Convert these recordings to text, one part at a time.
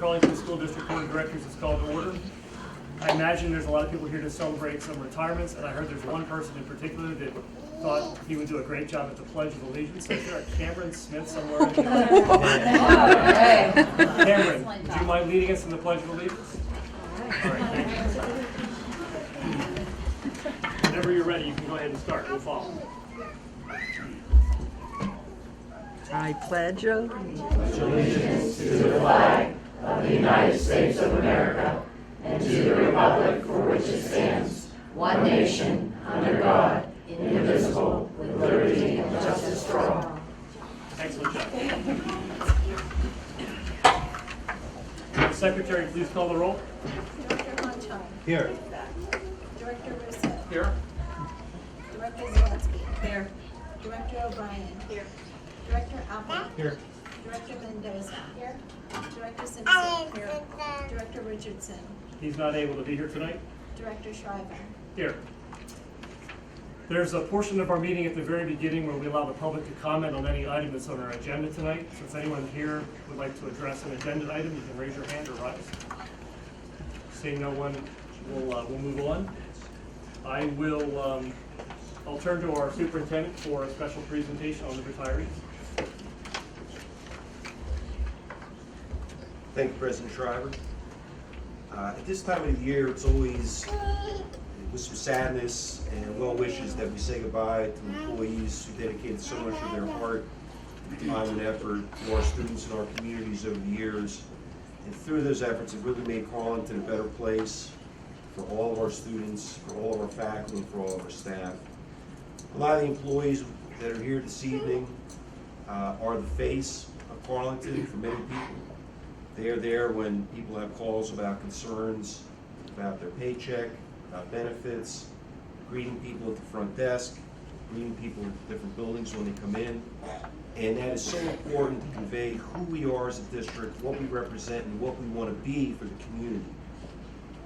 Carlynton School District Board of Directors is called to order. I imagine there's a lot of people here to celebrate some retirements, and I heard there's one person in particular that thought he would do a great job at the Pledge of Allegiance. Is there a Cameron Smith somewhere? Cameron, do you mind leading us in the Pledge of Allegiance? All right, thank you. Whenever you're ready, you can go ahead and start. We'll follow. I pledge allegiance to the flag of the United States of America and to the republic for which it stands, one nation, under God, indivisible, with liberty and justice for all. Excellent job. Secretary, please call the roll. Director Monchon. Here. Director Russo. Here. Director Zalewski. Here. Director O'Brien. Here. Director Alpert. Here. Director Mendoza. Here. Director Simpson. Here. Director Richardson. He's not able to be here tonight. Director Shriver. Here. There's a portion of our meeting at the very beginning where we allow the public to comment on any item that's on our agenda tonight. So if anyone here would like to address an agenda item, you can raise your hand or rise. Seeing no one, we'll move on. I'll turn to our superintendent for a special presentation on the retirees. Thank you, President Shriver. At this time of the year, it's always with some sadness and well wishes that we say goodbye to employees who dedicated so much of their heart, time, and effort to our students and our communities over the years. And through those efforts, have really made Carlynton a better place for all of our students, for all of our faculty, and for all of our staff. A lot of the employees that are here this evening are the face of Carlynton for many people. They are there when people have calls about concerns about their paycheck, about benefits, greeting people at the front desk, greeting people at different buildings when they come in. And that is so important to convey who we are as a district, what we represent, and what we want to be for the community.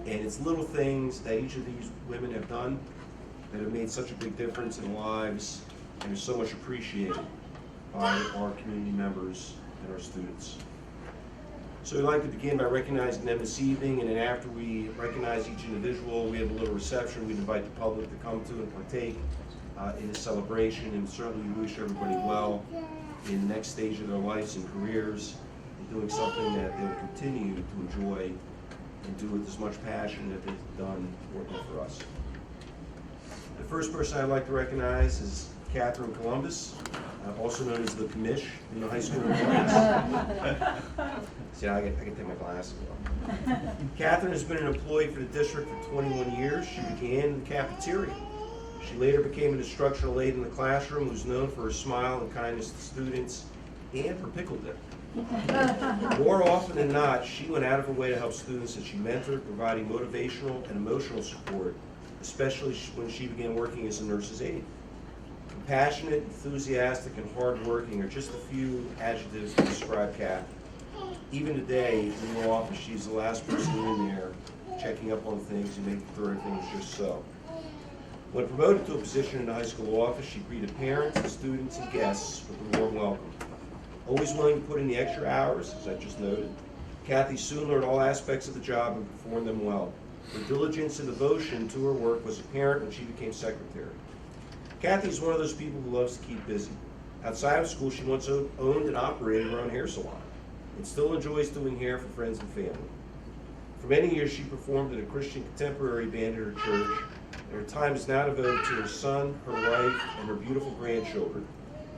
And it's little things that each of these women have done that have made such a big difference in lives and are so much appreciated by our community members and our students. So we'd like to begin by recognizing them this evening, and then after we recognize each individual, we have a little reception we'd invite the public to come to and partake in this celebration, and certainly we wish everybody well in the next stage of their lives and careers, and doing something that they'll continue to enjoy and do with as much passion that they've done working for us. The first person I'd like to recognize is Catherine Columbus, also known as the commish in the high school. See, I can take my glasses off. Catherine has been an employee for the district for 21 years. She began in the cafeteria. She later became an instructional aide in the classroom, who's known for her smile and kindness to students and for pickle dip. More often than not, she went out of her way to help students that she mentored, providing motivational and emotional support, especially when she began working as a nurse's aide. Compassionate, enthusiastic, and hardworking are just a few adjectives to describe Kat. Even today, in the office, she's the last person in there, checking up on things and making sure everything is just so. When promoted to a position in the high school office, she greeted parents, students, and guests with a warm welcome. Always willing to put in the extra hours, as I just noted, Kathy soon learned all aspects of the job and performed them well. Her diligence and devotion to her work was apparent when she became secretary. Kathy is one of those people who loves to keep busy. Outside of school, she once owned and operated her own hair salon, and still enjoys doing hair for friends and family. For many years, she performed in a Christian contemporary band at her church, and her time is now devoted to her son, her wife, and her beautiful grandchildren.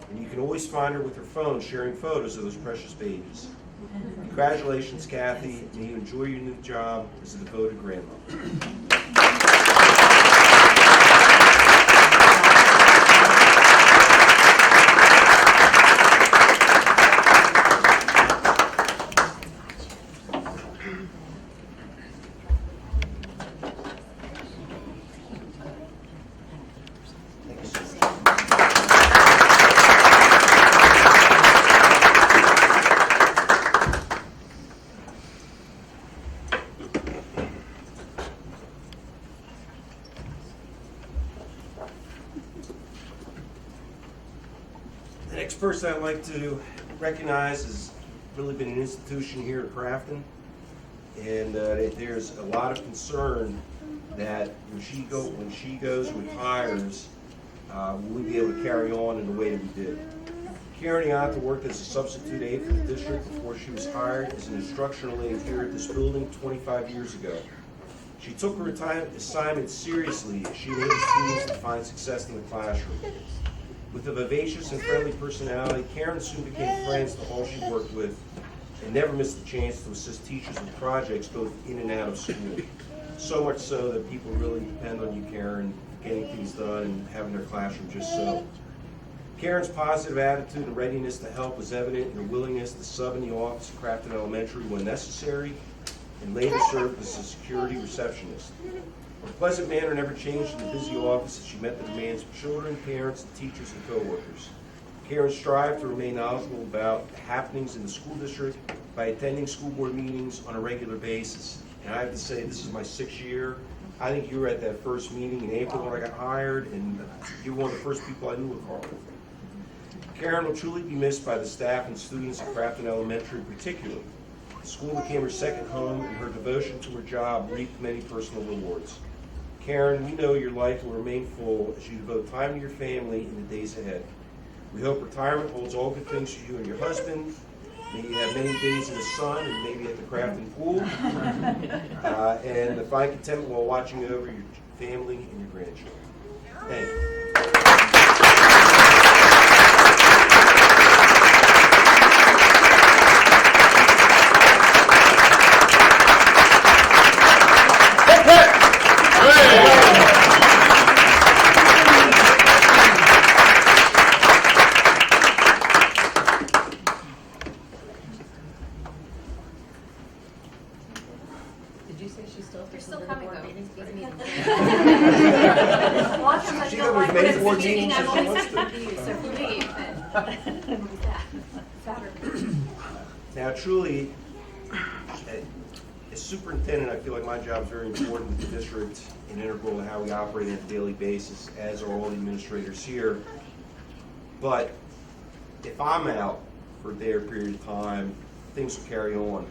And you can always find her with her phone sharing photos of those precious babies. Congratulations, Kathy, and you enjoy your new job as a devoted grandmother. The next person I'd like to recognize has really been an institution here at Crafton. and there's a lot of concern that when she goes and retires, will we be able to carry on in the way that we did. Karen Ianta worked as a substitute aide for the district before she was hired as an instructional aide here at this building 25 years ago. She took her assignment seriously as she enabled students to find success in the classroom. With a vivacious and friendly personality, Karen soon became friends to all she worked with and never missed a chance to assist teachers with projects both in and out of school. So much so that people really depend on you, Karen, getting things done and having their classroom just so. Karen's positive attitude and readiness to help was evident in her willingness to sub in the office at Carlynton Elementary when necessary, and later served as a security receptionist. Her pleasant manner never changed in the busy office as she met the demands of children, parents, and teachers and coworkers. Karen strived to remain knowledgeable about the happenings in the school district by attending school board meetings on a regular basis. And I have to say, this is my 6th year. I think you were at that first meeting in April when I got hired, and you were one of the first people I knew at Carlynton. Karen will truly be missed by the staff and students at Carlynton Elementary in particular. The school became her second home, and her devotion to her job reaped many personal rewards. Karen, we know your life will remain full as you devote time to your family in the days ahead. We hope retirement holds all good things for you and your husband. May you have many days in the sun and maybe at the Carlynton pool. And find contentment while watching over your family and your grandchildren. Thank you. Did you say she's still? They're still coming though. She got as many board meetings as she wants to. So if you leave, then who's that? Saturday. Now, truly, as superintendent, I feel like my job is very important with the district and integral to how we operate on a daily basis, as are all the administrators here. But if I'm out for their period of time, things will carry on.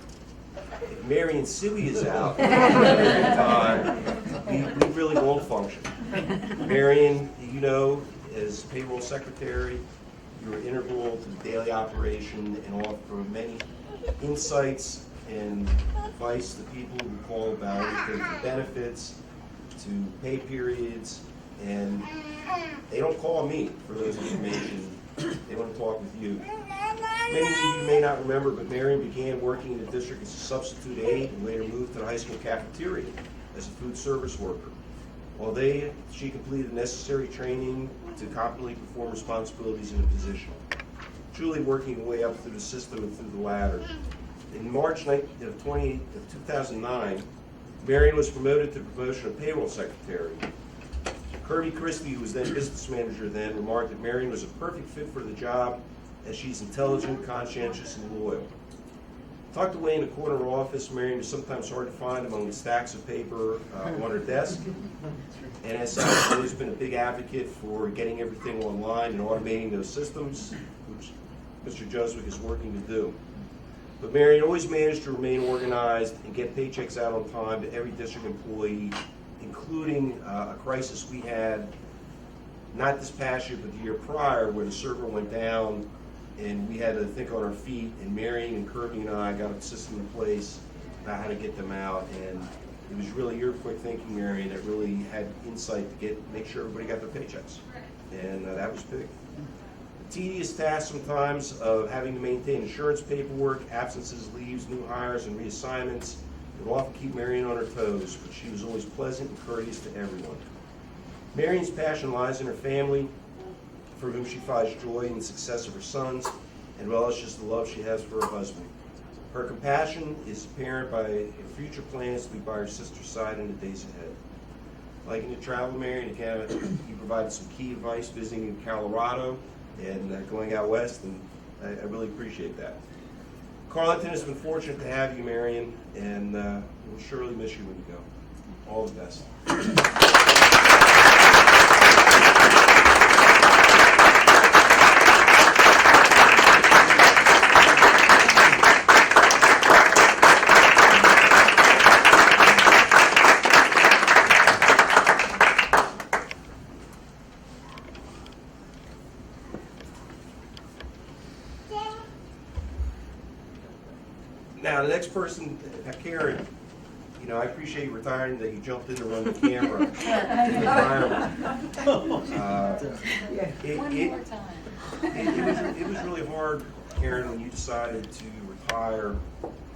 If Mary and Sibi is out for a period of time, we really won't function. Marion, you know, as payroll secretary, you were integral to the daily operation and offer many insights and advice to people who call about everything from benefits to pay periods, and they don't call me for those information. They want to talk with you. Many of you may not remember, but Marion began working in the district as a substitute aide and later moved to the high school cafeteria as a food service worker. While she completed necessary training to competently perform responsibilities in the position, truly working her way up through the system and through the ladder. In March of 2009, Marion was promoted to the promotion of payroll secretary. Kirby Christie, who was then business manager then, remarked that Marion was a perfect fit for the job as she's intelligent, conscientious, and loyal. Tucked away in the corner of her office, Marion was sometimes hard to find among the stacks of paper on her desk. And as such, she's always been a big advocate for getting everything online and automating those systems, which Mr. Jeswick is working to do. But Marion always managed to remain organized and get paychecks out on time to every district employee, including a crisis we had, not this past year, but the year prior, where the server went down and we had to think on our feet, and Marion and Kirby and I got a system in place about how to get them out, and it was really your quick thinking, Marion, that really had insight to make sure everybody got their paychecks, and that was big. The tedious task sometimes of having to maintain insurance paperwork, absences, leaves, new hires, and reassignments would often keep Marion on her toes, but she was always pleasant and courteous to everyone. Marion's passion lies in her family, for whom she finds joy in the success of her sons, and well as just the love she has for her husband. Her compassion is apparent by her future plans to be by her sister's side in the days ahead. Liking to travel, Marion, again, he provided some key advice visiting in Colorado and going out west, and I really appreciate that. Carlynton has been fortunate to have you, Marion, and we'll surely miss you when you go. All the best. next person, Karen, you know, I appreciate you retiring, that you jumped in to run the camera in the environment. One more time. It was really hard, Karen, when you decided to retire,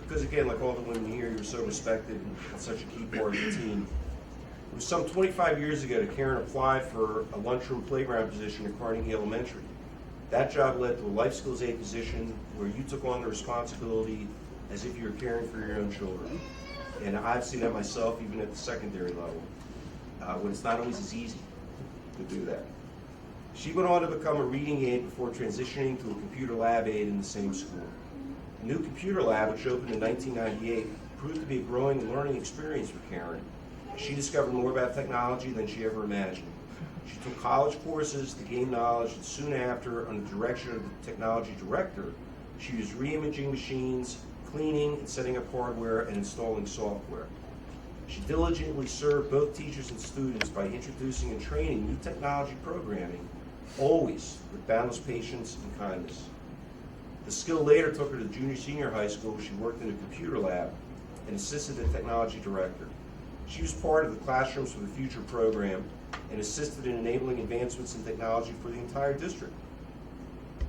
because again, like all the women here, you were so respected and such a key part of the team. It was some 25 years ago that Karen applied for a lunchroom playground position at Carnegie Elementary. That job led to a life skills aide position where you took on the responsibility as if you were caring for your own children. And I've seen that myself, even at the secondary level, when it's not always as easy to do that. She went on to become a reading aide before transitioning to a computer lab aide in the same school. The new computer lab, which opened in 1998, proved to be a growing and learning experience for Karen. She discovered more about technology than she ever imagined. She took college courses to gain knowledge, and soon after, under the direction of the technology director, she was re-imaging machines, cleaning and setting up hardware, and installing software. She diligently served both teachers and students by introducing and training new technology programming, always with boundless patience and kindness. The skill later took her to junior-senior high school, where she worked in a computer lab and assisted the technology director. She was part of the Classrooms for the Future program and assisted in enabling advancements in technology for the entire district.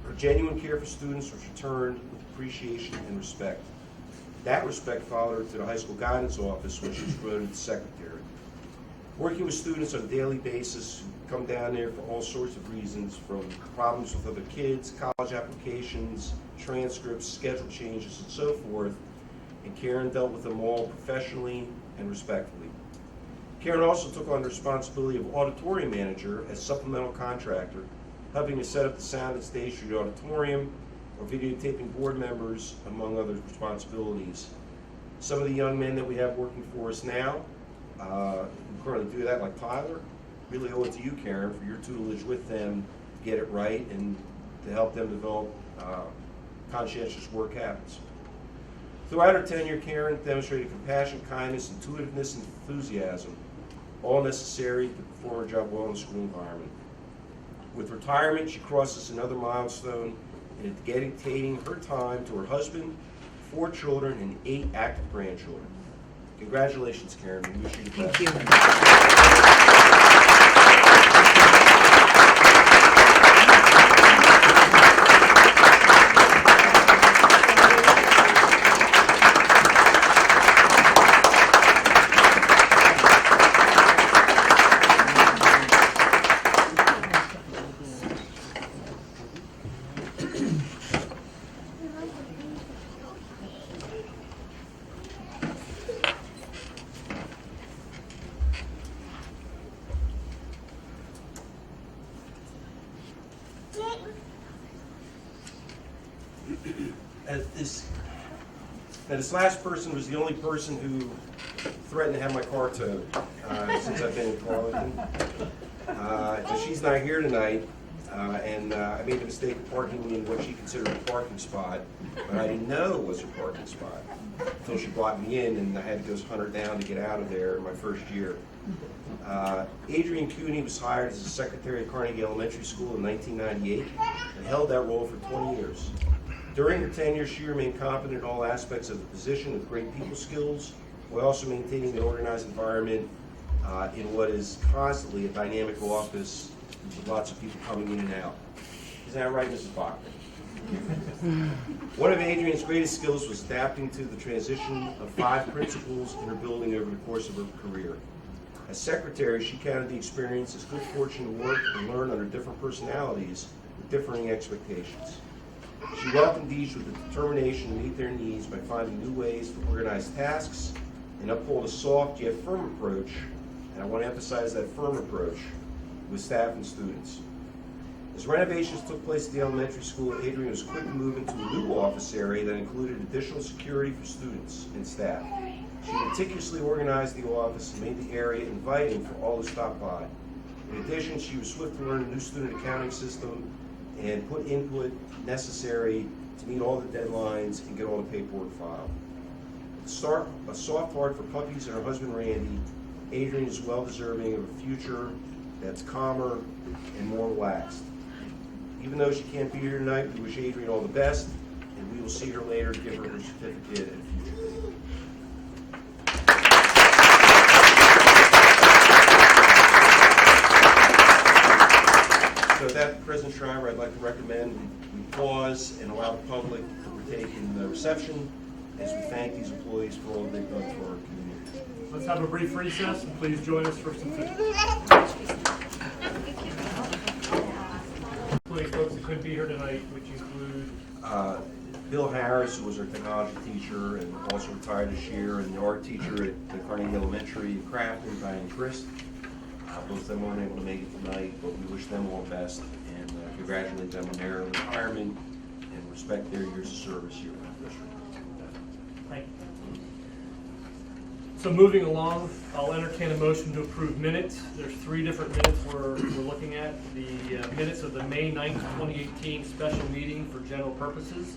Her genuine care for students was returned with appreciation and respect. That respect followed her to the high school guidance office, where she was promoted to secretary. Working with students on a daily basis who come down there for all sorts of reasons, from problems with other kids, college applications, transcripts, schedule changes, and so forth, and Karen dealt with them all professionally and respectfully. Karen also took on the responsibility of auditorium manager as supplemental contractor, helping to set up the sound and stage for the auditorium, or videotaping board members, among other responsibilities. Some of the young men that we have working for us now, who currently do that, like Tyler, really owe it to you, Karen, for your tutelage with them to get it right and to help them develop conscientious work habits. Throughout her tenure, Karen demonstrated compassion, kindness, intuitiveness, and enthusiasm, all necessary to perform her job well in the school environment. With retirement, she crosses another milestone in dedicating her time to her husband, 4 children, and 8 active grandchildren. Congratulations, Karen. We wish you the best. Thank you. This last person was the only person who threatened to have my car towed since I've been in Carlynton. So she's not here tonight, and I made the mistake of parking in what she considered a parking spot, but I didn't know it was her parking spot until she blocked me in, and I had to go hunt her down to get out of there in my first year. Adrienne Cooney was hired as a secretary at Carnegie Elementary School in 1998 and held that role for 20 years. During her tenure, she remained competent in all aspects of the position with great people skills, while also maintaining an organized environment in what is constantly a dynamic office with lots of people coming in and out. Isn't that right, Mrs. Bachman? One of Adrienne's greatest skills was adapting to the transition of 5 principals in her building over the course of her career. As secretary, she counted the experience as good fortune to work and learn under different personalities with differing expectations. She welcomed each with the determination to meet their needs by finding new ways to organize tasks and uphold a soft yet firm approach, and I want to emphasize that firm approach, with staff and students. As renovations took place at the elementary school, Adrienne was quick to move into a new office area that included additional security for students and staff. She meticulously organized the office and made the area inviting for all who stopped by. In addition, she was swift to learn a new student accounting system and put input necessary to meet all the deadlines and get all the paperwork filed. A soft heart for puppies and her husband Randy, Adrienne is well deserving of a future that's calmer and more relaxed. Even though she can't be here tonight, we wish Adrienne all the best, and we will see her later to give her her certificate at a future. President Shriver, I'd like to recommend we pause and allow the public to partake in the reception as we thank these employees for all they've done for our community. Let's have a brief recess, and please join us for some food. Including folks that couldn't be here tonight, which include Bill Harris, who was our technology teacher and also retired this year, and the art teacher at the Carnegie Elementary in Crafton, Diane Christ. Both of them weren't able to make it tonight, but we wish them all the best and congratulate them on their retirement and respect their years of service here in our district. Thank you. So moving along, I'll entertain a motion to approve minutes. There's 3 different minutes we're looking at. The minutes of the May 9th, 2018 special meeting for general purposes.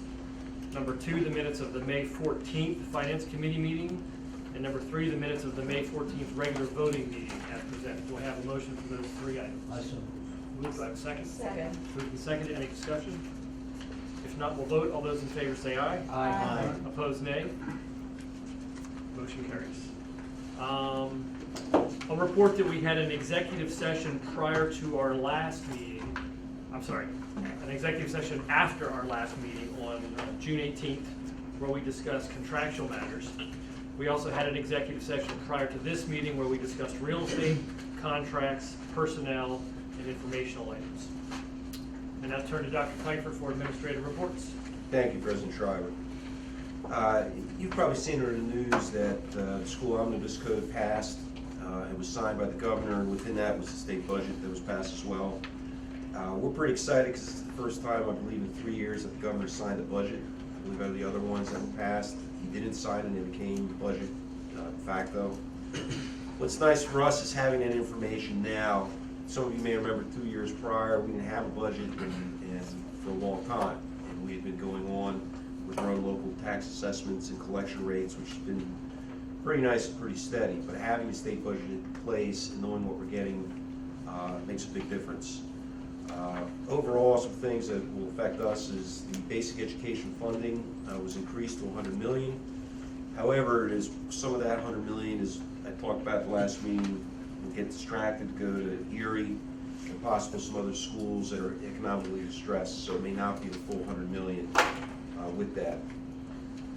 Number 2, the minutes of the May 14th Finance Committee meeting. And number 3, the minutes of the May 14th regular voting meeting as presented. Do I have a motion for those 3 items? Moved. Do I have a second? Second. Moved and seconded. Any discussion? If not, we'll vote. All those in favor say aye. Aye. Opposed, nay. Motion carries. I'll report that we had an executive session prior to our last meeting. I'm sorry, an executive session after our last meeting on June 18th, where we discussed contractual matters. We also had an executive session prior to this meeting where we discussed real estate, contracts, personnel, and informational items. And now turn to Dr. Kiefer for administrative reports. Thank you, President Shriver. You've probably seen it in the news that the school omnibus code passed. It was signed by the governor, and within that was the state budget that was passed as well. We're pretty excited because it's the first time, I believe, in 3 years that the governor signed a budget. I believe out of the other ones that were passed, he didn't sign it and it became budget de facto. What's nice for us is having that information now. Some of you may remember 2 years prior, we didn't have a budget and for a long time. And we had been going on with our own local tax assessments and collection rates, which has been pretty nice and pretty steady. But having a state budget in place and knowing what we're getting makes a big difference. Overall, some things that will affect us is the basic education funding was increased to $100 million. However, some of that $100 million, as I talked about at the last meeting, will get distracted to go to Erie and possibly some other schools that are economically distressed, so it may not be the full $100 million with that.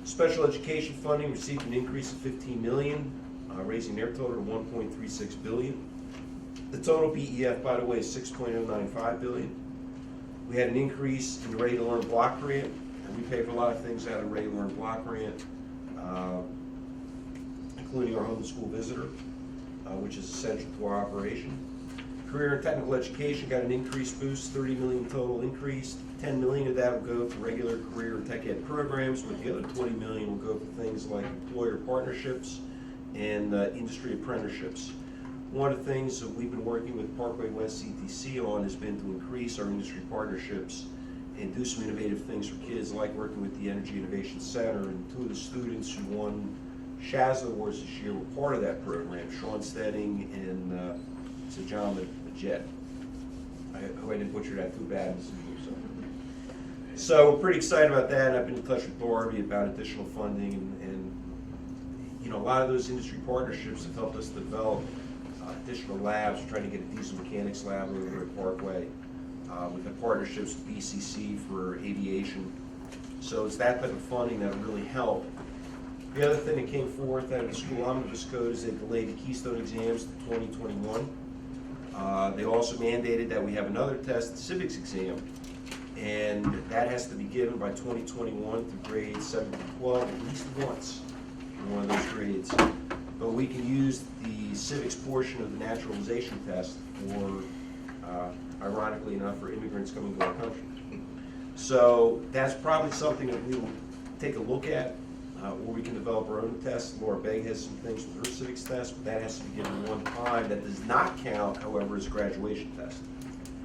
Special education funding received an increase of $15 million, raising their total to $1.36 billion. The total BEF, by the way, is $6.095 billion. We had an increase in the Ready to Learn block grant, and we pay for a lot of things out of Ready to Learn block grant, including our home school visitor, which is essential to our operation. Career and technical education got an increased boost, $30 million total increase. $10 million of that will go for regular career and tech ed programs, but the other $20 million will go for things like employer partnerships and industry apprenticeships. One of the things that we've been working with Parkway West CTC on has been to increase our industry partnerships and do some innovative things for kids, like working with the Energy Innovation Center, and 2 of the students who won Shazza Awards this year were part of that program, Sean Stedding and John Majette. I hope I didn't butcher that too bad. So we're pretty excited about that. I've been in touch with Darby about additional funding, and you know, a lot of those industry partnerships have helped us develop additional labs. We're trying to get a diesel mechanics lab over at Parkway. We've had partnerships with BCC for aviation. So it's that type of funding that will really help. The other thing that came forth out of the school omnibus code is they delayed the Keystone exams to 2021. They also mandated that we have another test, the civics exam, and that has to be given by 2021 through grades 7 to 12 at least once in one of those grades. But we can use the civics portion of the naturalization test for, ironically enough, for immigrants coming to our country. So that's probably something that we will take a look at, or we can develop our own test. Laura Begg has some things with her civics test, but that has to be given one time. That does not count, however, as a graduation test.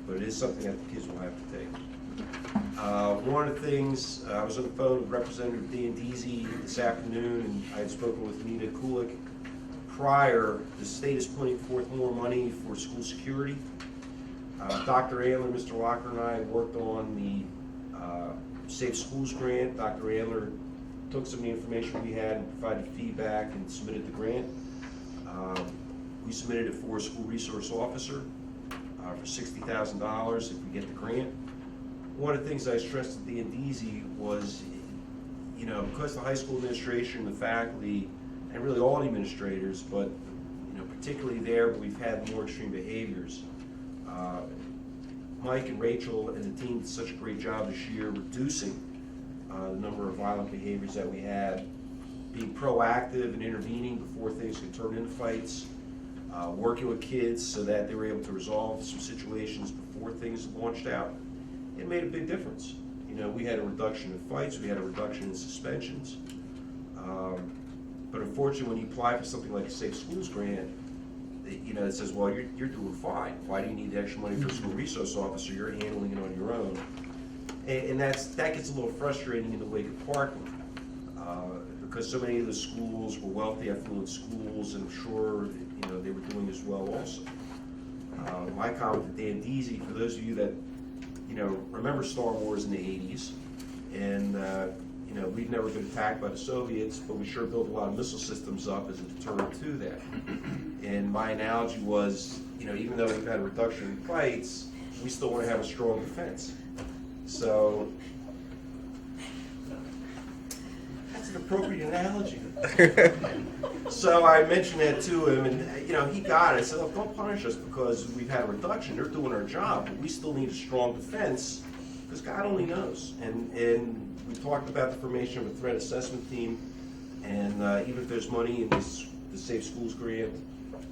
But it is something that the kids will have to take. One of the things, I was on the phone with Representative Dan Deasy this afternoon, and I had spoken with Nita Kulik. Prior, the state is putting forth more money for school security. Dr. Andler, Mr. Locker, and I worked on the Safe Schools grant. Dr. Andler took some of the information we had and provided feedback and submitted the grant. We submitted it for a school resource officer. for $60,000 if we get the grant. One of the things I stressed at the Indezi was, you know, because the high school administration, the faculty, and really all the administrators, but you know, particularly there, we've had more extreme behaviors. Mike and Rachel and the team did such a great job this year reducing the number of violent behaviors that we had, being proactive and intervening before things could turn into fights, working with kids so that they were able to resolve some situations before things launched out. It made a big difference. You know, we had a reduction in fights, we had a reduction in suspensions. But unfortunately, when you apply for something like a Safe Schools grant, you know, it says, well, you're doing fine. Why do you need the extra money for a school resource officer? You're handling it on your own. And that gets a little frustrating in the wake of parking. Because so many of the schools were wealthy, affluent schools, and I'm sure, you know, they were doing as well also. My comment to Dan Deasy, for those of you that, you know, remember Star Wars in the 80s, and you know, we've never been attacked by the Soviets, but we sure built a lot of missile systems up as a deterrent to that. And my analogy was, you know, even though we've had a reduction in fights, we still want to have a strong defense. So that's an appropriate analogy. So I mentioned that to him, and you know, he got it. I said, "Oh, don't punish us because we've had a reduction. They're doing our job, but we still need a strong defense because God only knows." And we talked about the formation of a threat assessment team, and even if there's money in this the Safe Schools grant,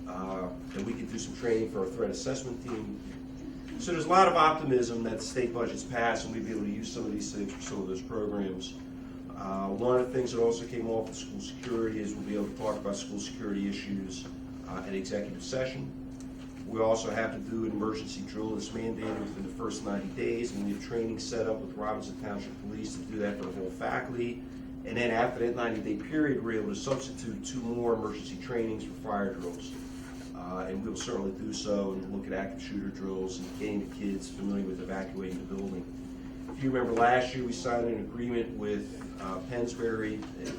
that we could do some training for our threat assessment team. So there's a lot of optimism that the state budget's passed and we'll be able to use some of these things for some of those programs. One of the things that also came off with school security is we'll be able to talk about school security issues at executive session. We also have to do an emergency drill that's mandated within the first 90 days, and we have training set up with Robinson Township Police to do that for the whole faculty. And then after that 90-day period, we're able to substitute 2 more emergency trainings for fire drills. And we'll certainly do so and look at active shooter drills and getting the kids familiar with evacuating the building. If you remember last year, we signed an agreement with Pennsbury to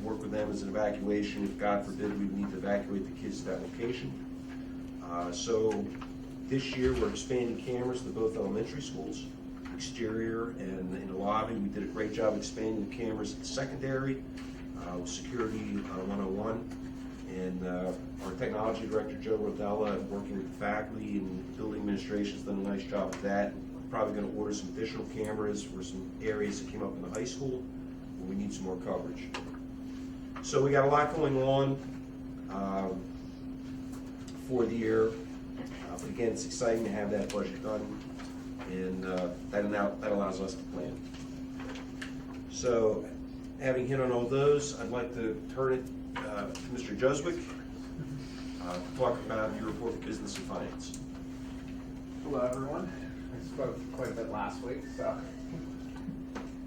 work with them as an evacuation. If God forbid we need to evacuate the kids to that location. So this year we're expanding cameras to both elementary schools, exterior and in the lobby. We did a great job expanding the cameras at the secondary with Security 101. And our technology director, Joe Rodella, working with the faculty and the building administration, has done a nice job of that. We're probably going to order some additional cameras for some areas that came up in the high school where we need some more coverage. So we got a lot going on for the year. But again, it's exciting to have that budget done, and that allows us to plan. So having hit on all those, I'd like to turn it to Mr. Juswick to talk about your report of business and finance. Hello, everyone. I spoke quite a bit last week, so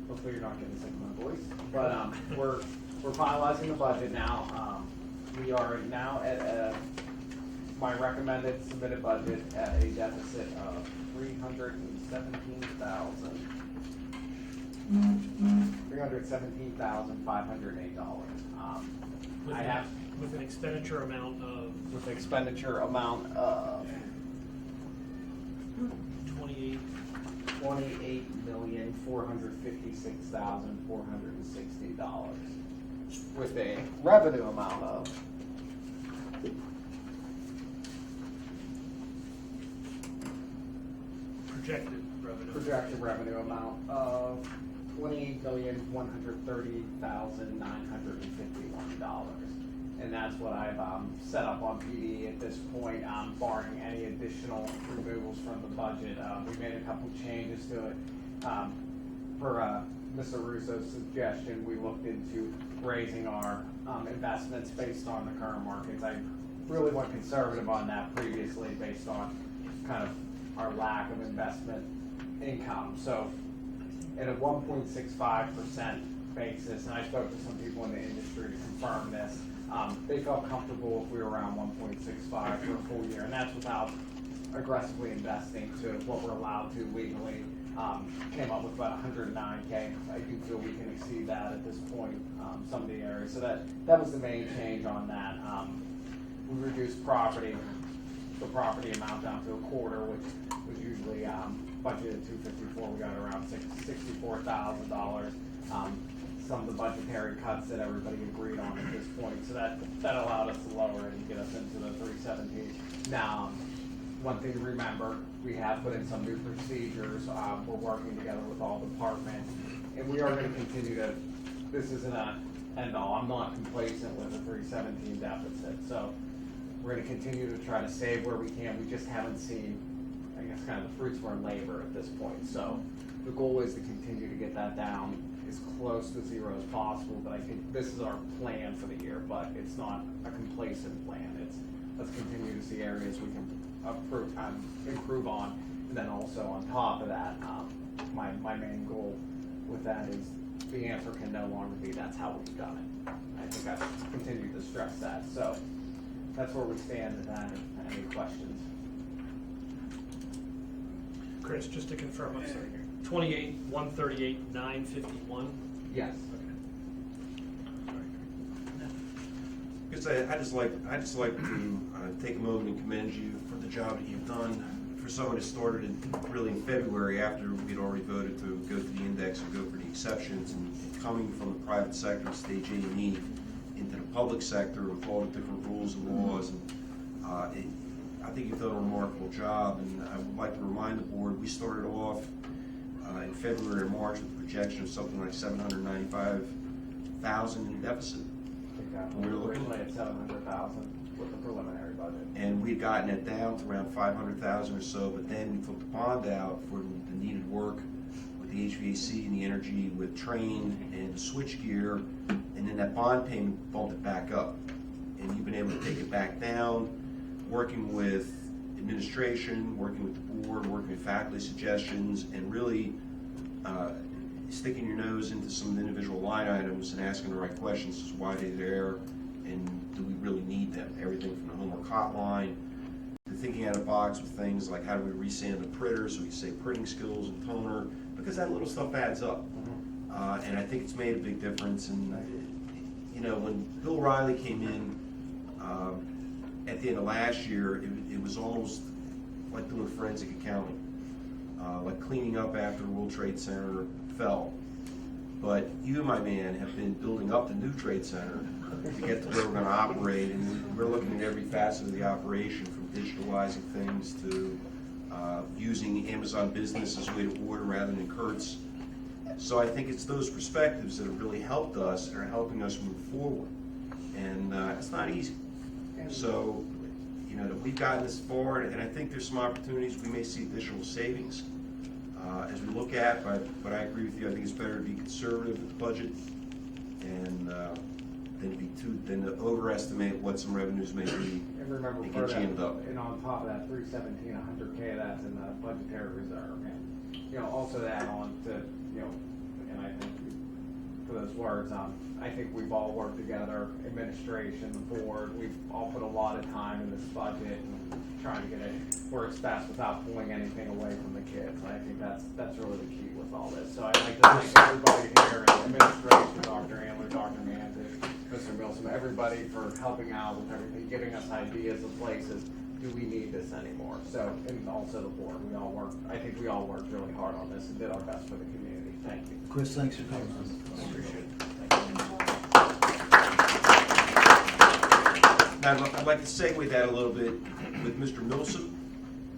hopefully you're not getting sick of my voice. But we're finalizing the budget now. We are now at my recommended submitted budget at a deficit of $317,508. With an expenditure amount of with an expenditure amount of $28,456,460, with a revenue amount of projected revenue amount of $28,130,951. And that's what I've set up on PD at this point, barring any additional removals from the budget. We made a couple changes to it. Per Mr. Russo's suggestion, we looked into raising our investments based on the current markets. I really went conservative on that previously based on kind of our lack of investment income. So at a 1.65% basis, and I spoke to some people in the industry to confirm this, they felt comfortable if we were around 1.65 for a full year, and that's without aggressively investing to what we're allowed to legally. Came up with about 109K. I do feel we can exceed that at this point, some of the areas. So that was the main change on that. We reduced property the property amount down to a quarter, which was usually budgeted $254. We got around $64,000. Some of the budgetary cuts that everybody agreed on at this point, so that allowed us to lower it and get us into the 317. Now, one thing to remember, we have put in some new procedures. We're working together with all departments, and we are going to continue to. This isn't a end all. I'm not complacent with the 317 deficit, so we're going to continue to try to save where we can. We just haven't seen, I guess, kind of the fruits of our labor at this point. So the goal is to continue to get that down as close to zero as possible. But I think this is our plan for the year, but it's not a complacent plan. It's let's continue to see areas we can improve on, and then also on top of that, my main goal with that is the answer can no longer be that's how we've done it. I think I've continued to stress that. So that's where we stand with that. Any questions? Chris, just to confirm, I'm sorry, 28, 138, 951. Yes. Because I just like to take a moment and commend you for the job that you've done. For someone that started really in February after we'd already voted to go to the index and go for the exceptions, and coming from the private sector, stage A&E, into the public sector with all the different rules and laws. And I think you've done a remarkable job. And I would like to remind the board, we started off in February or March with a projection of something like $795,000 in deficit. We were originally at 700,000 with the preliminary budget. And we'd gotten it down to around 500,000 or so, but then we took the bond out for the needed work with the HVAC and the energy, with train and the switch gear, and then that bond payment bumped it back up. And you've been able to take it back down, working with administration, working with the board, working with faculty suggestions, and really sticking your nose into some individual line items and asking the right questions as to why they're there and do we really need them. Everything from the homework hotline to thinking out of the box with things like how do we resand the printer so we can say printing skills and toner, because that little stuff adds up. And I think it's made a big difference. And you know, when Bill Riley came in at the end of last year, it was almost like doing forensic accounting, like cleaning up after the World Trade Center fell. But you, my man, have been building up the new Trade Center to get to where we're going to operate, and we're looking at every facet of the operation, from digitalizing things to using Amazon Business as a way to order rather than Kurtz. So I think it's those perspectives that have really helped us and are helping us move forward. And it's not easy. So, you know, that we've gotten this far, and I think there's some opportunities. We may see additional savings as we look at, but I agree with you. I think it's better to be conservative with the budget and than to overestimate what some revenues may be. And remember, and part get of jammed that, up. and on top of that, 317, 100K, that's in the budgetary reserve. And you know, also to add on to, you know, and I think for those words, I think we've all worked together, administration, the board. We've all put a lot of time in this budget and trying to get it where it's best without pulling anything away from the kids. And I think that's really the key with all this. So I'd like to thank everybody here, administration, Dr. Andler, Dr. Mantis, Mr. Milsom, everybody for helping out with everything, giving us ideas of places. Do we need this anymore? So, and also the board. I think we all worked really hard on this and did our best for the community. Thank you. Chris, thanks for coming. I appreciate it. Thank you. Now, I'd like to segue that a little bit with Mr. Milsom.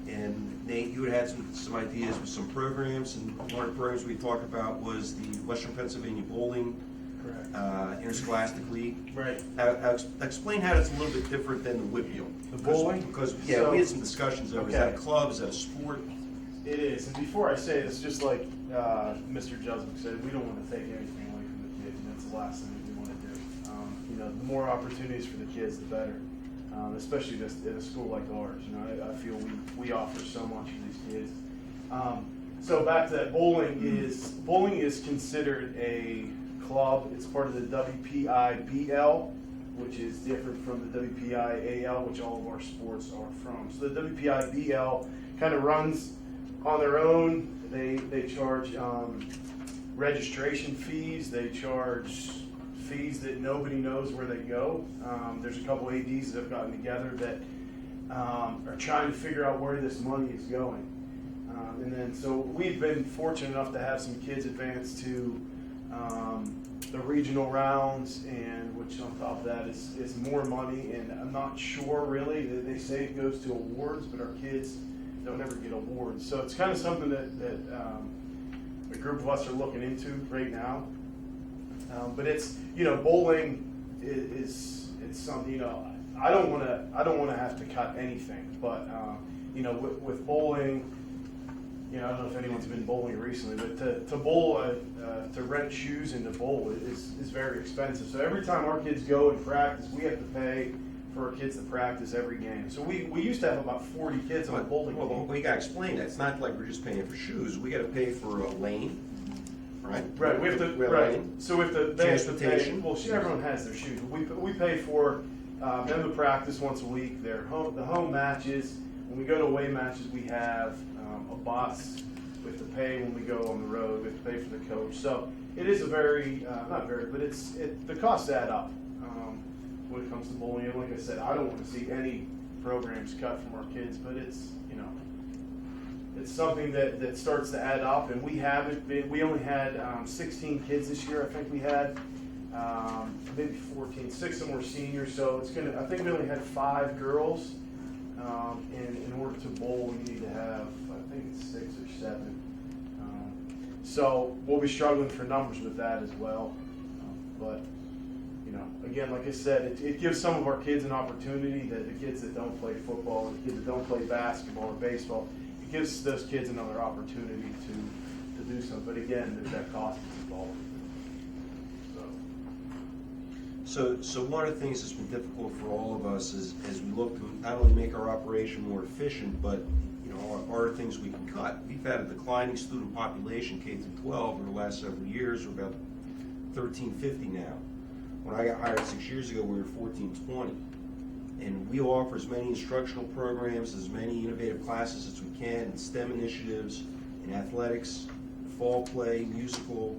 And Nate, you had some ideas with some programs, and one of the programs we talked about was the Western Pennsylvania Bowling Interscholastic League. Right. Explain how it's a little bit different than the Whitfield. The bowling? Because So- we had some discussions over, is that a club, is that a sport? It is, and before I say this, just like Mr. Juswick said, we don't want to take anything away from the kids, and that's the last thing that we want to do. You know, the more opportunities for the kids, the better. Especially at a school like ours. You know, I feel we offer so much for these kids. So back to that, bowling is considered a club. It's part of the WPIBL, which is different from the WPIAL, which all of our sports are from. So the WPIBL kind of runs on their own. They charge registration fees. They charge fees that nobody knows where they go. There's a couple ADs that have gotten together that are trying to figure out where this money is going. And then, so we've been fortunate enough to have some kids advance to the regional rounds, and which on top of that is more money. And I'm not sure really. They say it goes to awards, but our kids don't ever get awards. So it's kind of something that a group of us are looking into right now. But it's, bowling is it's something, I don't want to have to cut anything, but with bowling, I don't know if anyone's been bowling recently, but to bowl, to rent shoes and to bowl is very expensive. So every time our kids go and practice, we have to pay for our kids to practice every game. So we used to have about 40 kids on a bowling Well, team. we gotta explain that. It's not like we're just paying for shoes. We gotta pay for a lane, right? Right, we have to, We have right, lane. so if they have to pay, Transportation. well, everyone has their shoes. We pay for them to practice once a week, the home matches. When we go to away matches, we have a bus. We have to pay when we go on the road. We have to pay for the coach. So it is a very, not very, but the costs add up when it comes to bowling. And like I said, I don't want to see any programs cut from our kids, but it's something that starts to add up. And we haven't been, we only had 16 kids this year. I think we had maybe 14, 6 of them were seniors. So I think we only had 5 girls. And in order to bowl, we need to have, I think it's 6 or 7. So we'll be struggling for numbers with that as well. But, again, like I said, it gives some of our kids an opportunity, that the kids that don't play football, the kids that don't play basketball or baseball, it gives those kids another opportunity to do something. But again, there's that cost that's involved. So one of the things that's been difficult for all of us is as we look to not only make our operation more efficient, but are things we can cut. We've had a declining student population K through 12 over the last several years. We're about 1350 now. When I got hired 6 years ago, we were 1420. And we offer as many instructional programs, as many innovative classes as we can, in STEM initiatives, in athletics, fall play, musical.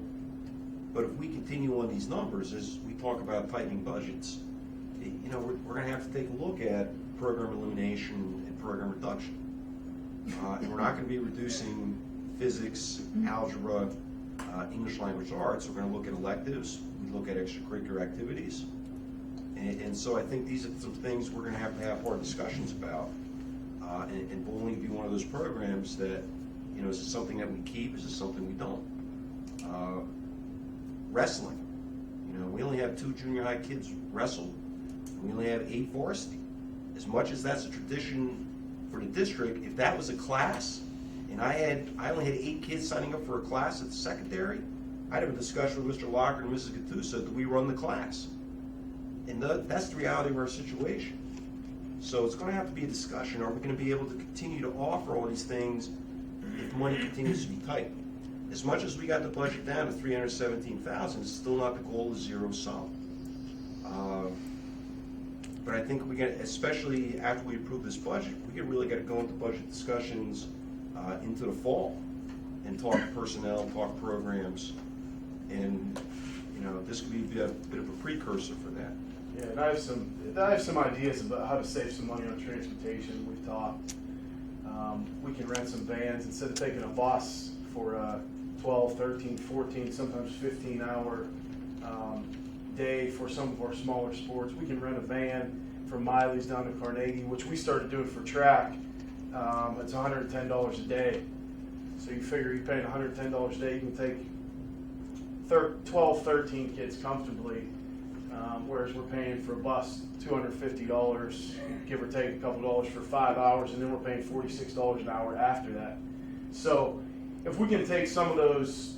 But if we continue on these numbers, as we talk about tightening budgets, we're going to have to take a look at program elimination and program reduction. And we're not going to be reducing physics, algebra, English language arts. We're going to look at electives. We look at extracurricular activities. And so I think these are some things we're going to have hard discussions about. And bowling would be one of those programs that, is this something that we keep? Is this something we don't? Wrestling. We only have 2 junior high kids wrestle. We only have 8 varsity. As much as that's a tradition for the district, if that was a class, and I only had 8 kids signing up for a class at the secondary, I'd have a discussion with Mr. Locker and Mrs. Gattuso, do we run the class? And that's the reality of our situation. So it's going to have to be a discussion. Are we going to be able to continue to offer all these things if money continues to be tight? As much as we got the budget down to $317,000, it's still not the goal of zero sum. But I think especially after we approve this budget, we really got to go into budget discussions into the fall and talk personnel, talk programs, and this could be a bit of a precursor for that. Yeah, and I have some ideas about how to save some money on transportation. We've talked. We can rent some vans instead of taking a bus for a 12, 13, 14, sometimes 15-hour day for some of our smaller sports. We can rent a van from Miley's down to Carnegie, which we started doing for track. It's $110 a day. So you figure you're paying $110 a day, you can take 12, 13 kids comfortably, whereas we're paying for a bus $250, give or take a couple dollars for 5 hours, and then we're paying $46 an hour after that. So if we can take some of those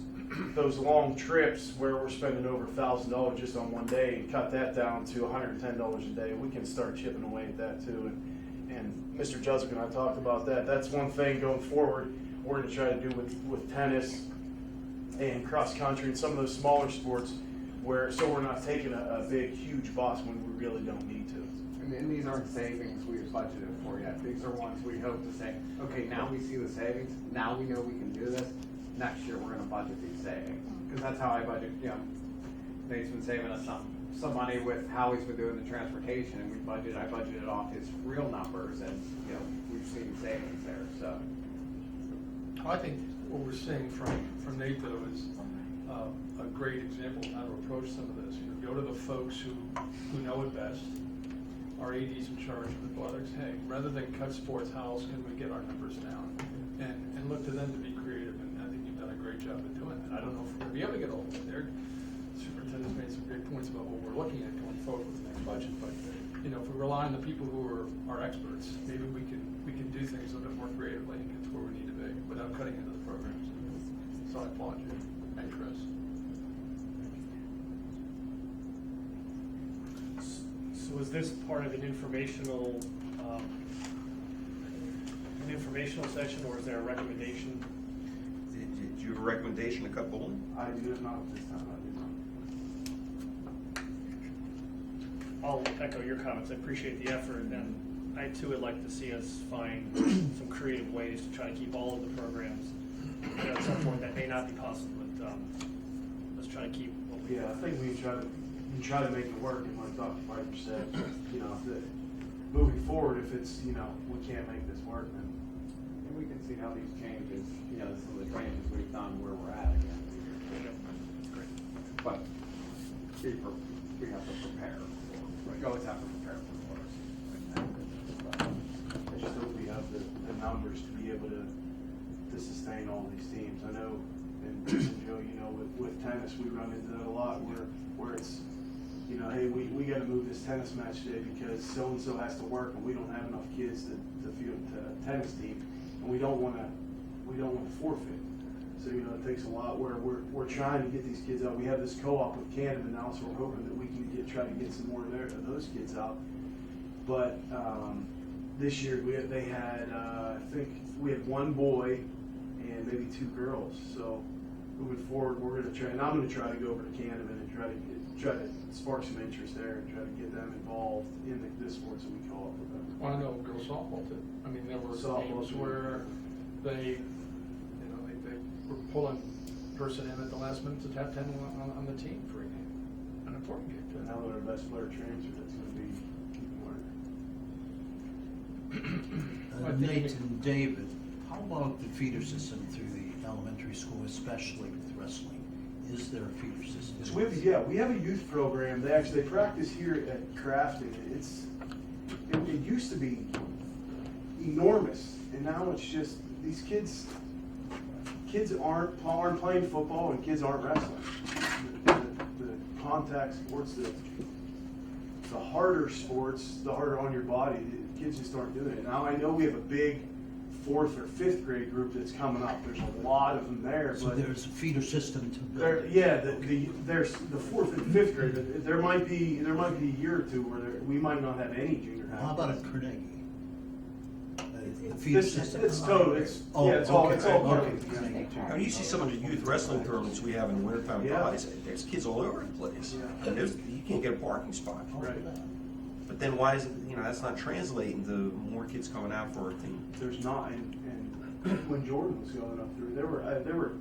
long trips where we're spending over $1,000 just on one day and cut that down to $110 a day, we can start chipping away at that too. And Mr. Jusick and I talked about that. That's one thing going forward we're going to try to do with tennis and cross country and some of those smaller sports, so we're not taking a big, huge bus when we really don't need to. And these aren't savings we've budgeted for yet. These are ones we hope to say, okay, now we see the savings. Now we know we can do this. Next year we're going to budget these savings. Because that's how I budget. Nate's been saving us something some money with how he's been doing the transportation, and I budgeted off his real numbers, and, you know, we've seen savings there, so. I think what we're seeing from Nate though is a great example of how to approach some of this. You know, go to the folks who know it best. Our AD's in charge of athletics. Hey, rather than cut sports, how else can we get our numbers down? And look to them to be creative. And I think you've done a great job of doing that. I don't know if we're going to be able to get all of it there. Superintendent's made some great points about what we're looking at going forward with the next budget. But you know, if we rely on the people who are our experts, maybe we can do things a little bit more creatively and get to where we need to be without cutting into the programs. So I applaud you. Thanks, Chris. So was this part of an informational session, or is there a recommendation? Did you have a recommendation to cut bowling? I do not at this time, I do not. I'll echo your comments. I appreciate the effort, and I too would like to see us find some creative ways to try to keep all of the programs. You know, at some point that may not be possible, but let's try to keep what we Yeah, I think we try to make it work, and like Dr. Piper said, you know, if moving forward, if it's, you know, we can't make this work, then. And we can see how these changes, you know, some of the changes we've done, where we're at again. Great. But we have to prepare. We always have to prepare for the worst. I just hope we have the numbers to be able to sustain all these teams. I know, and Joe, you know, with tennis, we run into that a lot where it's, you know, hey, we got to move this tennis match today because so-and-so has to work and we don't have enough kids to field a tennis team, and we don't want to forfeit. So, you know, it takes a lot where we're trying to get these kids out. We have this co-op with Canada now, so we're hoping that we can try to get some more of those kids out. But this year they had, I think we had one boy and maybe two girls. So moving forward, we're going to try, and I'm going to try to go over to Canada and try to spark some interest there and try to get them involved in the sports that we co-op with them. Well, I know girls softball too. I mean, there were Softball games too. where they were pulling person in at the last minute to tap 10 on the team for a game, an important game too. Now that our best player transfer, that's going to be work. think Nate and David, how about the feeder system through the elementary school, especially with wrestling? Is there a feeder system? So we have a youth program. They practice here at Crafton. It used to be enormous, and now it's just these kids aren't playing football and kids aren't wrestling. The contact sports, the harder sports, the harder on your body, the kids just aren't doing it. Now I know we have a big 4th or 5th grade group that's coming up. There's a lot of them there. So but there's a feeder system to build. There's the 4th and 5th grade. But there might be a year or two where we might not have any junior high. How about at Carnegie? The feeder system? It's total. It's all part of it. I mean, you see some of the youth wrestling tournaments we have in the wintertime. Yeah. There's kids all over the place. Yeah. And you can't get a parking spot. Right. But then why is it, you know, that's not translating to more kids coming out for our team? There's not, and when Jordan was going up through, there were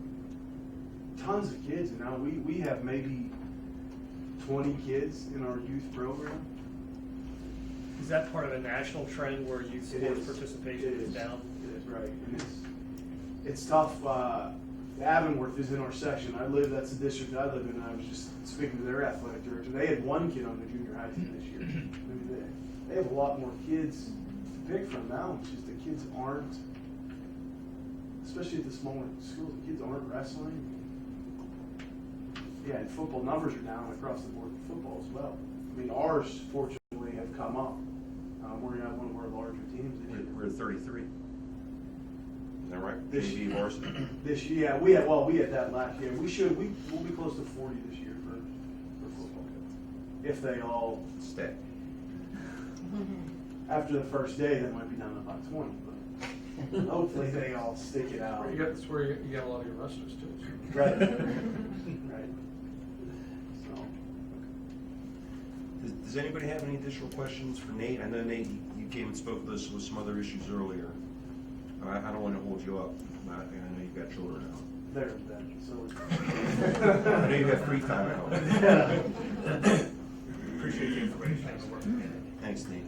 tons of kids, and now we have maybe 20 kids in our youth program. Is that part of a national trend where youth sports participation is down? It is, right. And it's tough. Avonworth is in our section. That's the district I live in, and I was just speaking to their athletic director. They had one kid on the junior high team this year. I mean, they have a lot more kids to pick from now. It's just the kids aren't, especially at the smaller schools, the kids aren't wrestling. Yeah, and football numbers are down across the board in football as well. I mean, ours, fortunately, have come up. We're going to have one of our larger teams this year. We're at 33. Is that right? This JV year. varsity. This year, yeah, we had that last year. We'll be close to 40 this year for football. If they all Stay. after the first day, that might be down to about 20, but hopefully they all stick it out. That's where you got a lot of your wrestlers too. Right. Right. So, Does anybody have any additional questions for Nate? I know, Nate, you came and spoke with us with some other issues earlier. I don't want to hold you up. I know you've got children now. there, then. So I know you have free time now. yeah. appreciate the information and the work. Thanks, Nate.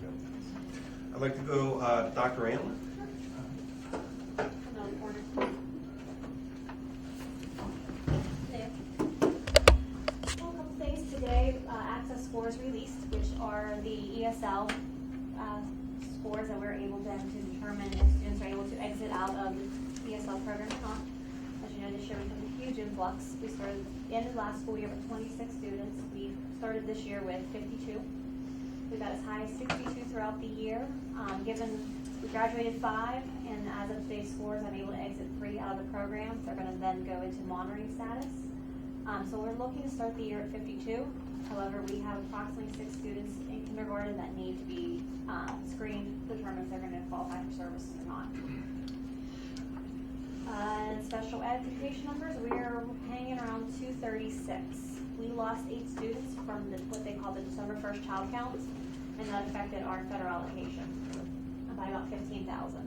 I'd like to go Dr. Antler. Well, a couple things today. Access scores released, which are the ESL scores that we're able then to determine if students are able to exit out of the ESL program or not. As you know, this year we had a huge influx. We started ended last school year with 26 students. We started this year with 52. We got as high as 62 throughout the year. Given we graduated 5, and as of today's scores, I'm able to exit 3 out of the program. They're going to then go into monitoring status. So we're looking to start the year at 52. However, we have approximately 6 students in kindergarten that need to be screened to determine if they're going to qualify for services or not. And special ed education numbers, we are hanging around 236. We lost 8 students from what they call the December 1st child count, and that affected our federal allocation by about 15,000,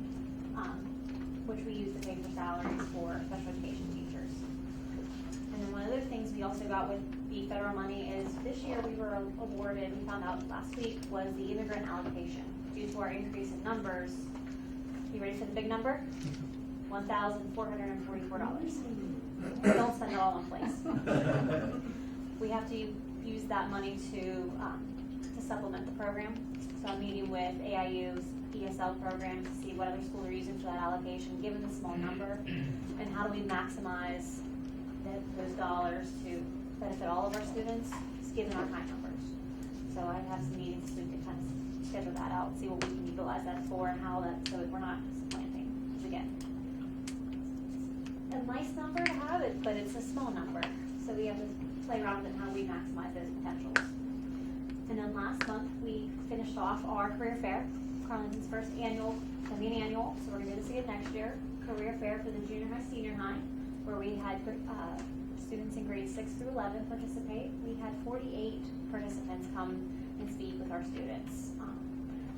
which we use to pay for salaries for special education teachers. And then one of the things we also got with the federal money is this year we were awarded, we found out last week, was the immigrant allocation. Due to our increase in numbers, you ready for the big number? $1,444. Don't spend it all in one place. We have to use that money to supplement the program. So I'm meeting with AIU's ESL program to see what other schools are using for that allocation, given the small number, and how do we maximize those dollars to benefit all of our students, given our high numbers. So I have some meetings to kind of schedule that out, see what we can utilize that for and how that, so we're not supplanting. Because again, a nice number to have it, but it's a small number. So we have to play around with how we maximize those potentials. And then last month, we finished off our career fair, Carlynton's first annual, semi-annual, so we're gonna do this again next year, career fair for the junior high, senior high, where we had students in grades 6 through 11 participate. We had 48 participants come and speak with our students.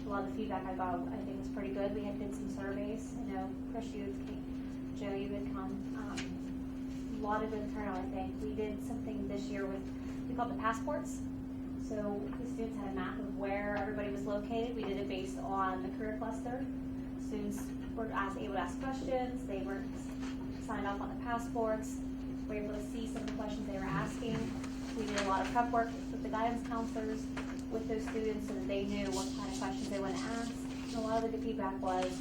A lot of the feedback I got, I think, was pretty good. We had did some surveys. I know, Chris, Joe, you had come. A lot of good turnout, I think. We did something this year with, we called the passports. So the students had a map of where everybody was located. We did it based on the career cluster. Students were able to ask questions. They were signed off on the passports. We were able to see some of the questions they were asking. We did a lot of prep work with the guidance counselors with those students so that they knew what kind of questions they wanted to ask. And a lot of the good feedback was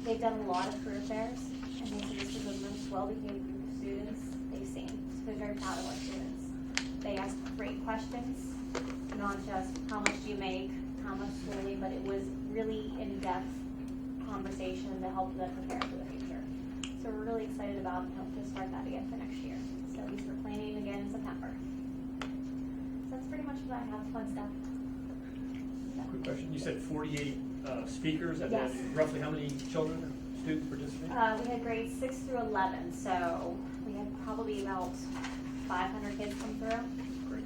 they've done a lot of career fairs, and they said this was the most well-behaved group of students they've seen. So they're very proud of our students. They asked great questions, not just how much do you make, how much schooling, but it was really in-depth conversation to help them prepare for the future. So we're really excited about to start that again for next year. So at least we're planning again in September. So that's pretty much what I have, fun stuff. Quick question, you said 48 speakers, and Yes. then roughly how many children or students participate? We had grades 6 through 11, so we had probably about 500 kids come through. Great.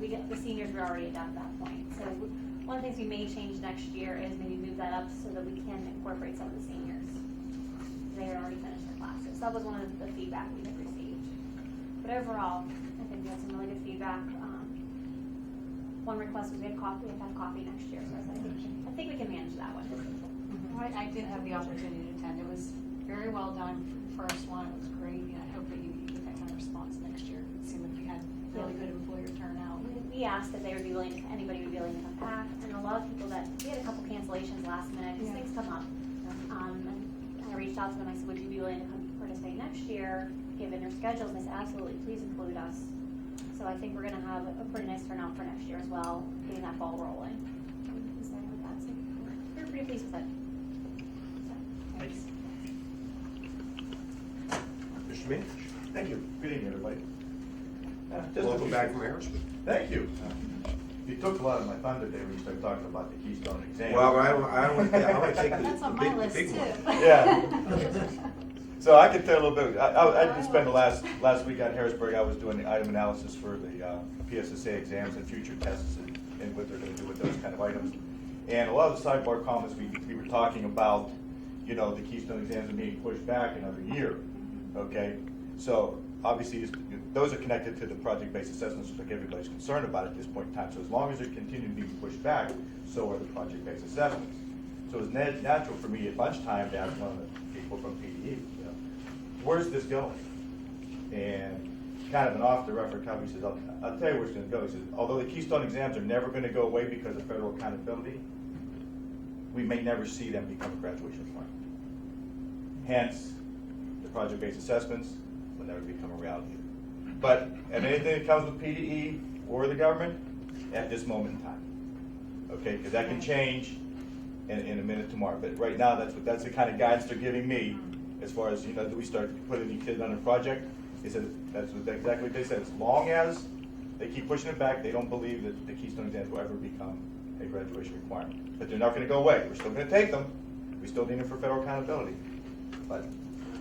Because the seniors were already done at that point. So one of the things we may change next year is maybe move that up so that we can incorporate some of the seniors. They had already finished their classes. So that was one of the feedback we had received. But overall, I think we had some really good feedback. One request was we have to have coffee next year. So I think we can manage that one. I did have the opportunity to attend. It was very well done for the first one. It was great. And I hope that you get that kind of response next year. It seemed like we had really good employer turnout. We asked if they would be willing, anybody would be willing to come back, and a lot of people we had a couple cancellations last minute, because things come up. And I reached out to them, I said, would you be willing to come participate next year, given their schedules? And they said, absolutely, please include us. So I think we're gonna have a pretty nice turnout for next year as well, getting that ball rolling. So we're pretty pleased with it. So, Thank you. Mr. Manich. Thank you. Good evening, everybody. Welcome back from Harrisburg. Thank you. You took a lot of my thunder there when you started talking about the Keystone exam. Well, I want to take the That's on big, my the list big too. one. Yeah. So I can tell a little bit. I did spend the last week at Harrisburg. I was doing the item analysis for the PSSA exams and future tests and what they're going to do with those kind of items. And a lot of the sidebar comments we were talking about, the Keystone exams are being pushed back another year. Okay. So obviously, those are connected to the project-based assessments, which like everybody's concerned about at this point in time. So as long as they're continuing to be pushed back, so are the project-based assessments. So it's natural for me at lunchtime to ask one of the people from PDE, where's this going? And kind of an off-the-record comment, he says, I'll tell you where it's going to go. He says, although the Keystone exams are never going to go away because of federal accountability, we may never see them become a graduation requirement. Hence, the project-based assessments will never become a reality. But and anything that comes with PDE or the government, at this moment in time, okay, because that can change in a minute tomorrow. But right now, that's the kind of guidance they're giving me as far as, do we start putting these kids on a project? They said that's exactly what they said. As long as they keep pushing it back, they don't believe that the Keystone exams will ever become a graduation requirement. But they're not going to go away. We're still going to take them. We still need them for federal accountability. But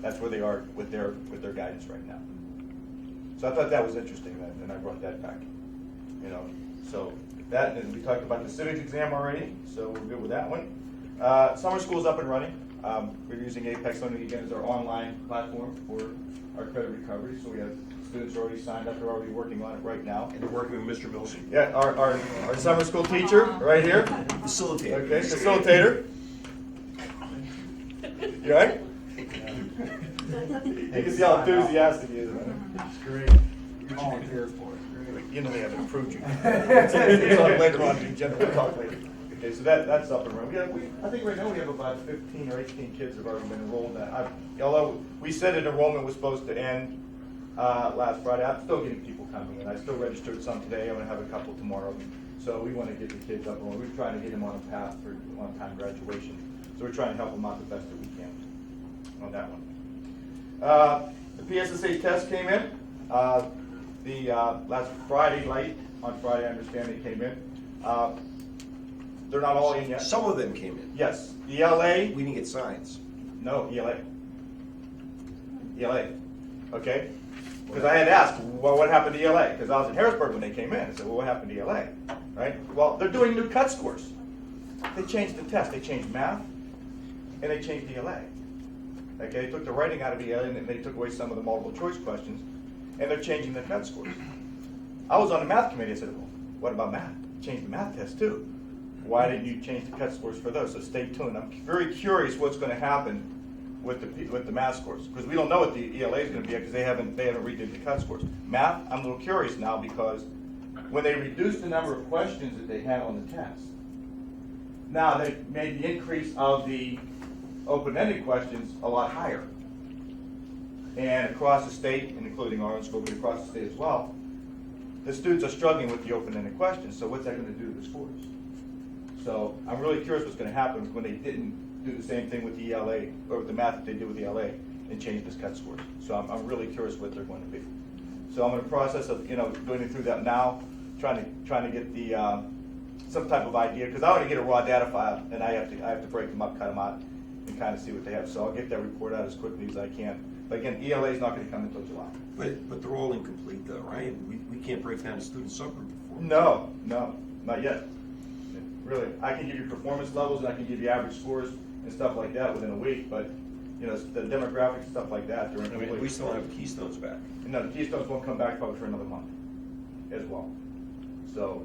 that's where they are with their guidance right now. So I thought that was interesting, and I brought that back. So that, and we talked about the civics exam already, so we're good with that one. Summer school's up and running. We're using Apex Learning again as our online platform for our credit recovery. So we have students already signed up, they're already working on it right now. And they're working with Mr. Milson. Yeah, our summer school teacher right here. Facilitator. Okay, facilitator. You all right? You can see how enthusiastic he is. It's great. You're volunteer for it. They haven't approved you. It's on later on in general talk later. Okay, so that's up and running. I think right now we have about 15 or 18 kids that have already been enrolled in that. Although we said that enrollment was supposed to end last Friday, I'm still getting people coming in. I still registered some today. I'm going to have a couple tomorrow. So we want to get the kids up and running. We're trying to get them on a path for on-time graduation. So we're trying to help them out the best that we can on that one. The PSSA test came in. Last Friday, late on Friday, I understand they came in. They're not all in yet. Some of them came in. Yes. ELA. We didn't get signs. No, ELA. ELA. Okay? Because I had asked, well, what happened to ELA? Because I was in Harrisburg when they came in. I said, well, what happened to ELA? Right? Well, they're doing new cut scores. They changed the test. They changed math, and they changed ELA. Okay? They took the writing out of ELA, and they took away some of the multiple choice questions, and they're changing the cut scores. I was on the math committee. I said, well, what about math? Change the math test, too. Why didn't you change the cut scores for those? So stay tuned. I'm very curious what's going to happen with the math scores, because we don't know what the ELA is going to be because they haven't redid the cut scores. Math, I'm a little curious now because when they reduced the number of questions that they had on the test, now they made the increase of the open-ended questions a lot higher. And across the state, and including our own school, but across the state as well, the students are struggling with the open-ended questions. So what's that going to do to the scores? So I'm really curious what's going to happen when they didn't do the same thing with the ELA, or with the math that they did with the ELA, and change this cut scores. So I'm really curious what they're going to be. So I'm in the process of going through that now, trying to get the some type of idea, because I want to get a raw data file, and I have to break them up, cut them out, and kind of see what they have. So I'll get that report out as quickly as I can. But again, ELA is not going to come until July. But they're all incomplete though, right? We can't break down the student subgroup before. No, not yet. Really, I can give you performance levels and I can give you average scores and stuff like that within a week, but the demographics and stuff like that, they're incomplete. We still have Keystones back. No, the Keystones won't come back probably for another month as well. So,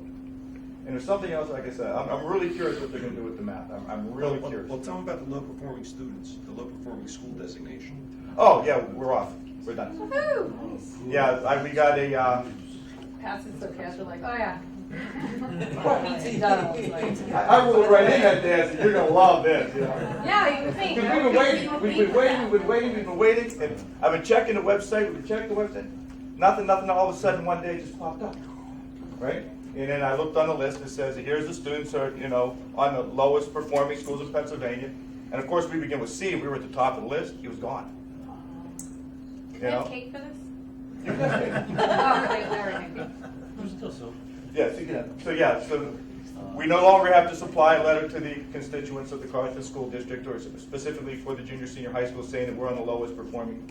and there's something else, like I said, I'm really curious what they're going to do with the math. I'm really curious. Well, tell them about the low performing students, the low performing school designation. Oh yeah, we're off. We're done. Woohoo! Yeah, we got a. Passes so casual, like, oh yeah. I rolled right in that day. I said, "You're gonna love this." Yeah, you would think. Because we've been waiting, and I've been checking the website. We've checked the website. Nothing. All of a sudden, one day, it just popped up. Right? And then I looked on the list. It says, "Here's the students who are, on the lowest performing schools in Pennsylvania." And of course, we begin with C. We were at the top of the list. He was gone. Do you have cake for this? Yes, so we no longer have to supply a letter to the constituents of the Carlynton School District, or specifically for the junior senior high school, saying that we're on the lowest performing,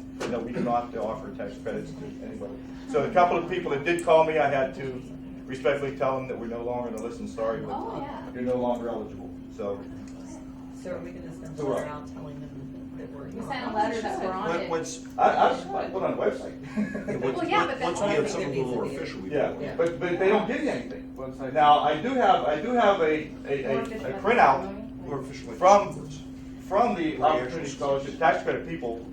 we do not offer tax credits to anybody. So a couple of people that did call me, I had to respectfully tell them that we're no longer on the list, and sorry, but you're no longer eligible. So So are we going to send a Who letter are? out telling them that We sent a letter that we're on it. Once, I was put it on the website. Well, yeah, but once that's we what have something a little more official, we Yeah, can. Yeah. but they don't give you anything. Now, I do have a printout More official. from the Opportunity Scholarship tax credit people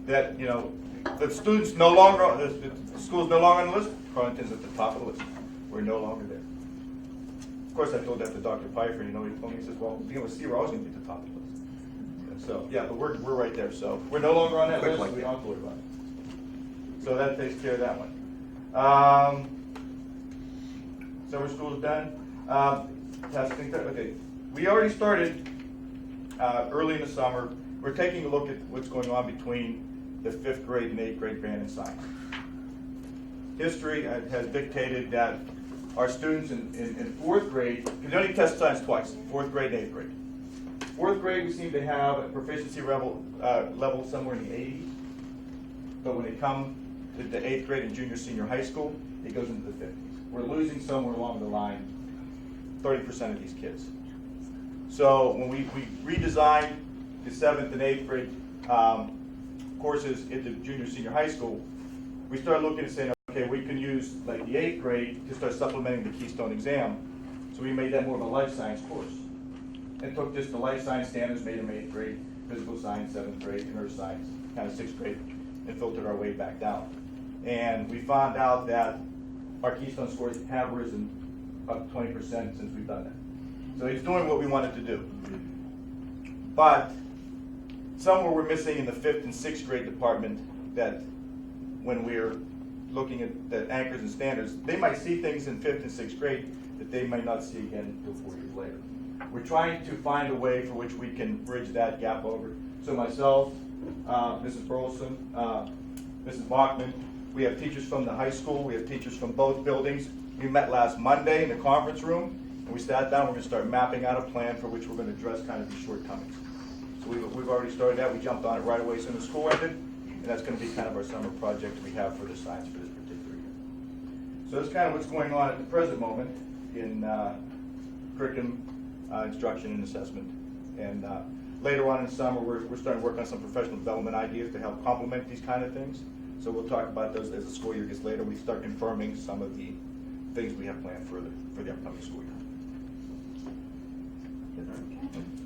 that, you know, the students no longer, the school's no longer on the list, Carlynton's at the top of the list. We're no longer there. Of course, I told that to Dr. Pfeiffer, you know, he told me, he says, well, being able to see, we're always gonna be at the top of the list. And so, yeah, but we're right there, so we're no longer on that Quick list, like we that. don't have to worry about it. So that takes care of that one. Summer school's done. Testing, okay. We already started early in the summer. We're taking a look at what's going on between the 5th grade and 8th grade band and science. History has dictated that our students in 4th grade, because they only test science twice, 4th grade and 8th grade. 4th grade, we seem to have a proficiency level somewhere in the 80s. But when they come to the 8th grade and junior, senior high school, it goes into the 50s. We're losing somewhere along the line 30% of these kids. So when we redesigned the 7th and 8th grade courses into junior, senior high school, we started looking and saying, okay, we can use like the 8th grade to start supplementing the Keystone exam. So we made that more of a life science course. And took just the life science standards, made them 8th grade, physical science, 7th grade, and earth science, kind of 6th grade, and filtered our way back down. And we found out that our Keystone scores have risen up 20% since we've done that. So it's doing what we wanted to do. But somewhere we're missing in the 5th and 6th grade department that when we're looking at the anchors and standards, they might see things in 5th and 6th grade that they might not see again until 4 years later. We're trying to find a way for which we can bridge that gap over. So myself, Mrs. Burleson, Mrs. Bachman, we have teachers from the high school, we have teachers from both buildings. We met last Monday in the conference room, and we sat down, we're going to start mapping out a plan for which we're going to address kind of these shortcomings. So we've already started that, we jumped on it right away as soon as school ended, and that's going to be kind of our summer project we have for the science for this particular year. So that's kind of what's going on at the present moment in curriculum, instruction, and assessment. And later on in the summer, we're starting to work on some professional development ideas to help complement these kind of things. So we'll talk about those as the school year gets later. We start confirming some of the things we have planned for the upcoming school year.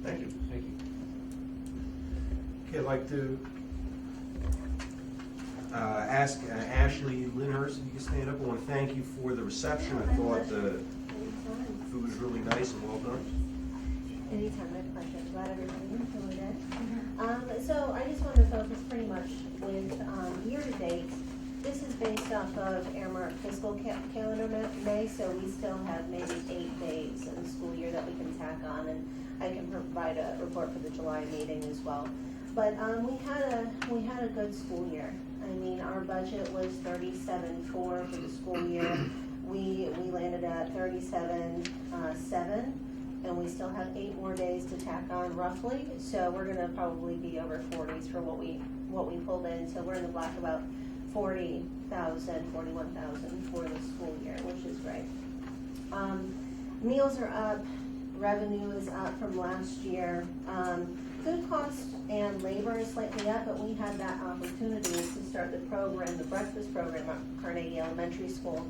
Thank you. Thank you. Okay, I'd like to ask Ashley Lyndhurst if you can stand up. I want to thank you for the reception. I thought the food was really nice and well done. Anytime, my pleasure. Glad everybody enjoyed it. So I just want to focus pretty much with year to date. This is based off of Airmark fiscal calendar May, so we still have maybe 8 days in the school year that we can tack on, and I can provide a report for the July meeting as well. But we had a good school year. I mean, our budget was 37.4 for the school year. We landed at 37.7. And we still have 8 more days to tack on roughly, so we're gonna probably be over 40s for what we pulled in, so we're in the black about 40,000, 41,000 for the school year, which is great. Meals are up, revenue is up from last year. Food cost and labor is slightly up, but we had that opportunity to start the program, the breakfast program at Carnegie Elementary School,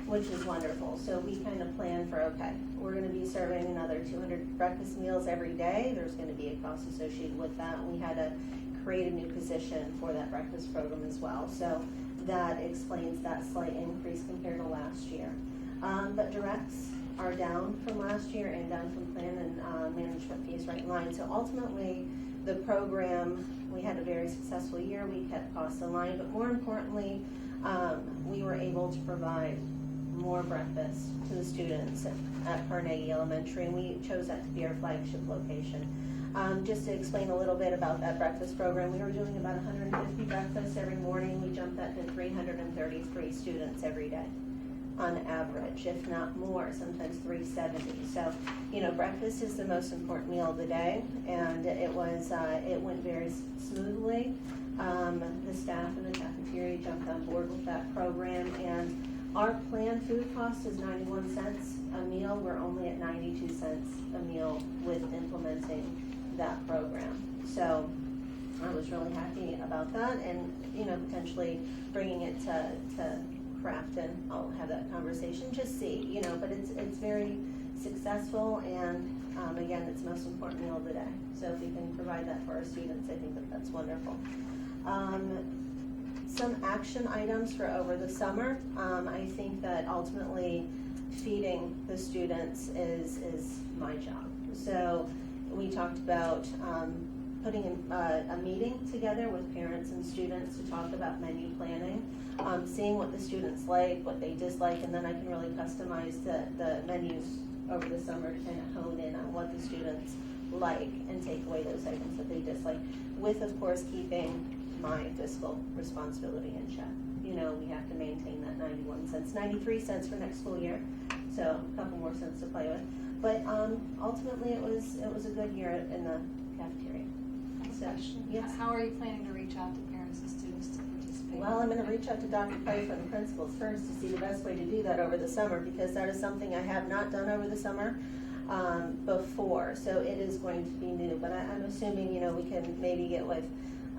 which is wonderful. So we kind of plan for, okay, we're gonna be serving another 200 breakfast meals every day. There's gonna be a cost associated with that. We had to create a new position for that breakfast program as well. So that explains that slight increase compared to last year. But directs are down from last year and down from plan and management fees right in line. So ultimately, the program, we had a very successful year. We kept costs in line, but more importantly, we were able to provide more breakfast to the students at Carnegie Elementary, and we chose that to be our flagship location. Just to explain a little bit about that breakfast program, we were doing about 150 breakfasts every morning. We jumped that to 333 students every day on average, if not more, sometimes 370. So, you know, breakfast is the most important meal of the day, and it went very smoothly. The staff in the cafeteria jumped on board with that program, and our planned food cost is 91 cents a meal. We're only at 92 cents a meal with implementing that program. So was really happy about that, and, you know, potentially bringing it to Crafton. I'll have that conversation, just see, you know, but it's very successful, and, again, it's the most important meal of the day. So if we can provide that for our students, I think that that's wonderful. Some action items for over the summer. I think that ultimately feeding the students is my job. So we talked about putting a meeting together with parents and students to talk about menu planning, seeing what the students like, what they dislike, and then I can really customize the menus over the summer to kind of hone in on what the students like and take away those items that they dislike, with, of course, keeping my fiscal responsibility in check. You know, we have to maintain that 91 cents, 93 cents for next school year, so a couple more cents to play with. But ultimately, it was a good year in the cafeteria. So, yes. How are you planning to reach out to parents and students to participate? Well, I'm going to reach out to Dr. Pfeiffer and the principals first to see the best way to do that over the summer, because that is something I have not done over the summer before. So it is going to be new. But I'm assuming, you know, we can maybe get with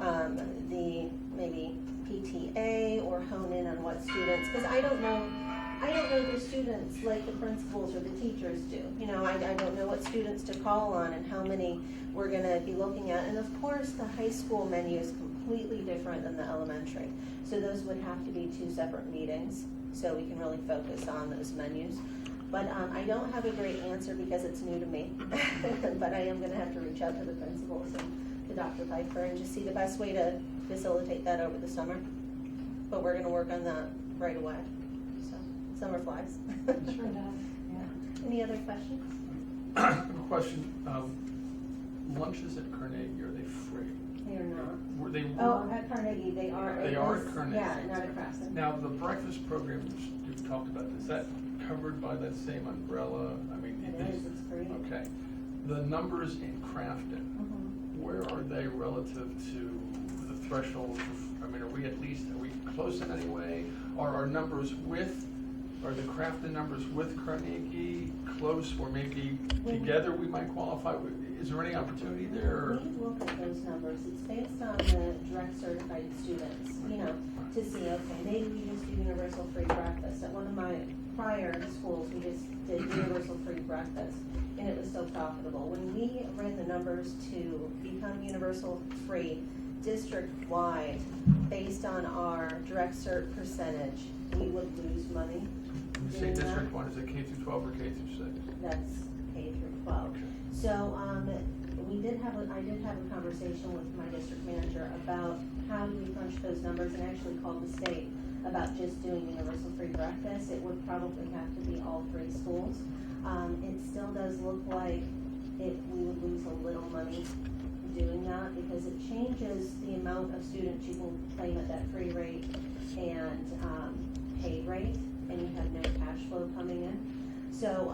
the maybe PTA or hone in on what students, because I don't know the students like the principals or the teachers do. You know, I don't know what students to call on and how many we're going to be looking at. And of course, the high school menu is completely different than the elementary. So those would have to be two separate meetings so we can really focus on those menus. But I don't have a great answer because it's new to me. But I am going to have to reach out to the principals and to Dr. Pfeiffer and just see the best way to facilitate that over the summer. But we're going to work on that right away. So, summer flies. Sure does. Yeah. Any other questions? I have a question. Lunches at Carnegie, are they free? They are not. They Oh, were? at Carnegie, they are. They are at Carnegie. Yeah, not at Crafton. Now, the breakfast program you've talked about, is that covered by that same umbrella? I mean, It is, it's free. Okay. The numbers in Crafton, Mhm. where are they relative to the threshold? I mean, are we close in any way? Are the Crafton numbers with Carnegie close, or maybe together we might qualify? Is there any opportunity there? We look at those numbers, it's based on the direct certified students, you know, to see, okay, maybe we just do universal free breakfast. At one of my prior schools, we just did universal free breakfast, and it was so profitable. When we ran the numbers to become universal free district-wide, based on our direct cert percentage, we would lose money. When you say doing that. District 1, is it K through 12 or K through 6? That's K through 12. Okay. So, I did have a conversation with my district manager about how do we crunch those numbers, and actually called the state about just doing universal free breakfast. It would probably have to be all three schools. It still does look like we would lose a little money doing that, because it changes the amount of students you can claim at that free rate and paid rate, and you have no cash flow coming in. So,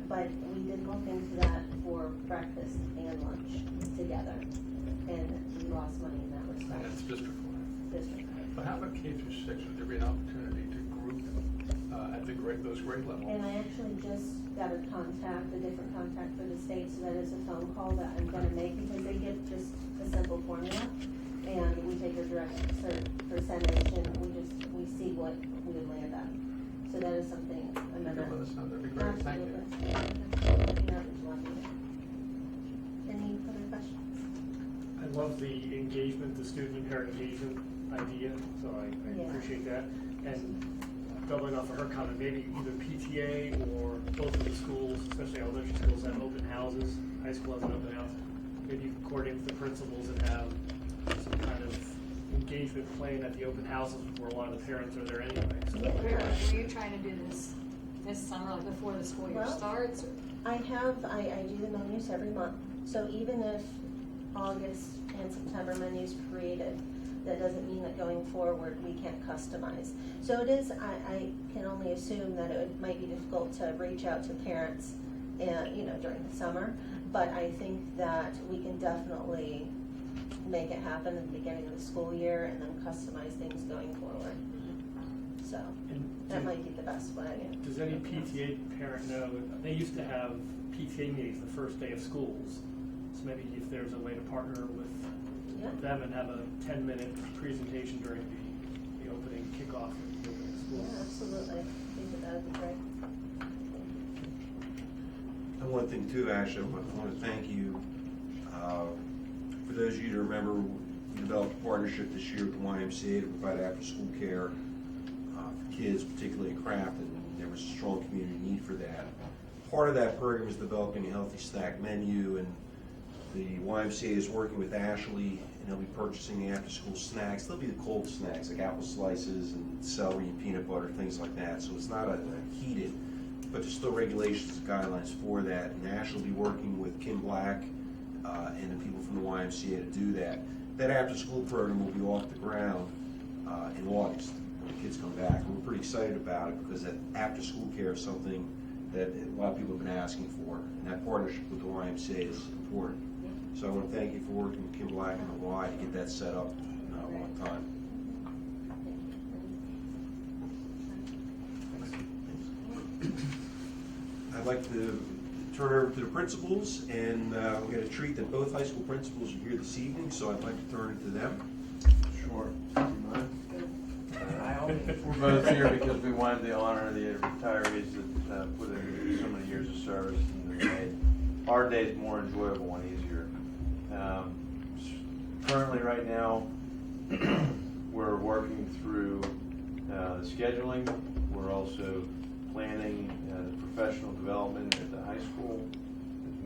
but we did look into that for breakfast and lunch together, and we lost money in that And respect. that's district-wide. District. But how about K through 6? Would there be an opportunity to group at those grade levels? And I actually just got a different contact for the state, so that is a phone call that I'm gonna make, because they give just a simple formula, and we take your direct percentage, and we see what we land at. So that is something I'm You gonna. could let us know, that'd be great, thank you. Absolutely. Any other questions? I love the engagement, the student and parent engagement idea, so I Yeah. appreciate that. And doubling off of her comment, maybe either PTA or both of the schools, especially elementary schools, have open houses. High school has an open house. Maybe you can coordinate with the principals and have some kind of engagement plan at the open houses where a lot of the parents are there anyway. So Were you trying to do this summer, like before the school year Well, starts? I do the menus every month, so even if August and September menus created, that doesn't mean that going forward we can't customize. So it is, I can only assume that it might be difficult to reach out to parents and, you know, during the summer, but I think that we can definitely make it happen at the beginning of the school year and then customize things going forward. So And that might be the best way. does any PTA parent know, they used to have PTA meetings the first day of schools, So maybe if there's a way to partner with Yeah. them and have a 10-minute presentation during the opening kickoff of the opening of schools. Yeah, absolutely. I think that would be great. And one thing too, Ash, I want to thank you. For those of you that remember, we developed a partnership this year with the YMCA to provide after-school care for kids, particularly in Crafton, and there was a strong community need for that. Part of that program is developing a healthy snack menu, and the YMCA is working with Ashley, and they'll be purchasing the after-school snacks. They'll be the cold snacks, like apple slices and celery and peanut butter, things like that. So it's not a heated, but there's still regulations and guidelines for that. And Ash will be working with Kim Black and the people from the YMCA to do that. That after-school program will be off the ground in August when the kids come back. And we're pretty excited about it because that after-school care is something that a lot of people have been asking for. And that partnership with the YMCA is important. So I want to thank you for working with Kim Black and the Y to get that set up on time. I'd like to turn it over to the principals, and we got a treat that both high school principals are here this evening, so I'd like to turn it to them. Sure. We're both here because we wanted to honor the retirees that put in so many years of service and they made our days more enjoyable and easier. Currently, right now, we're working through the scheduling. We're also planning the professional development at the high school.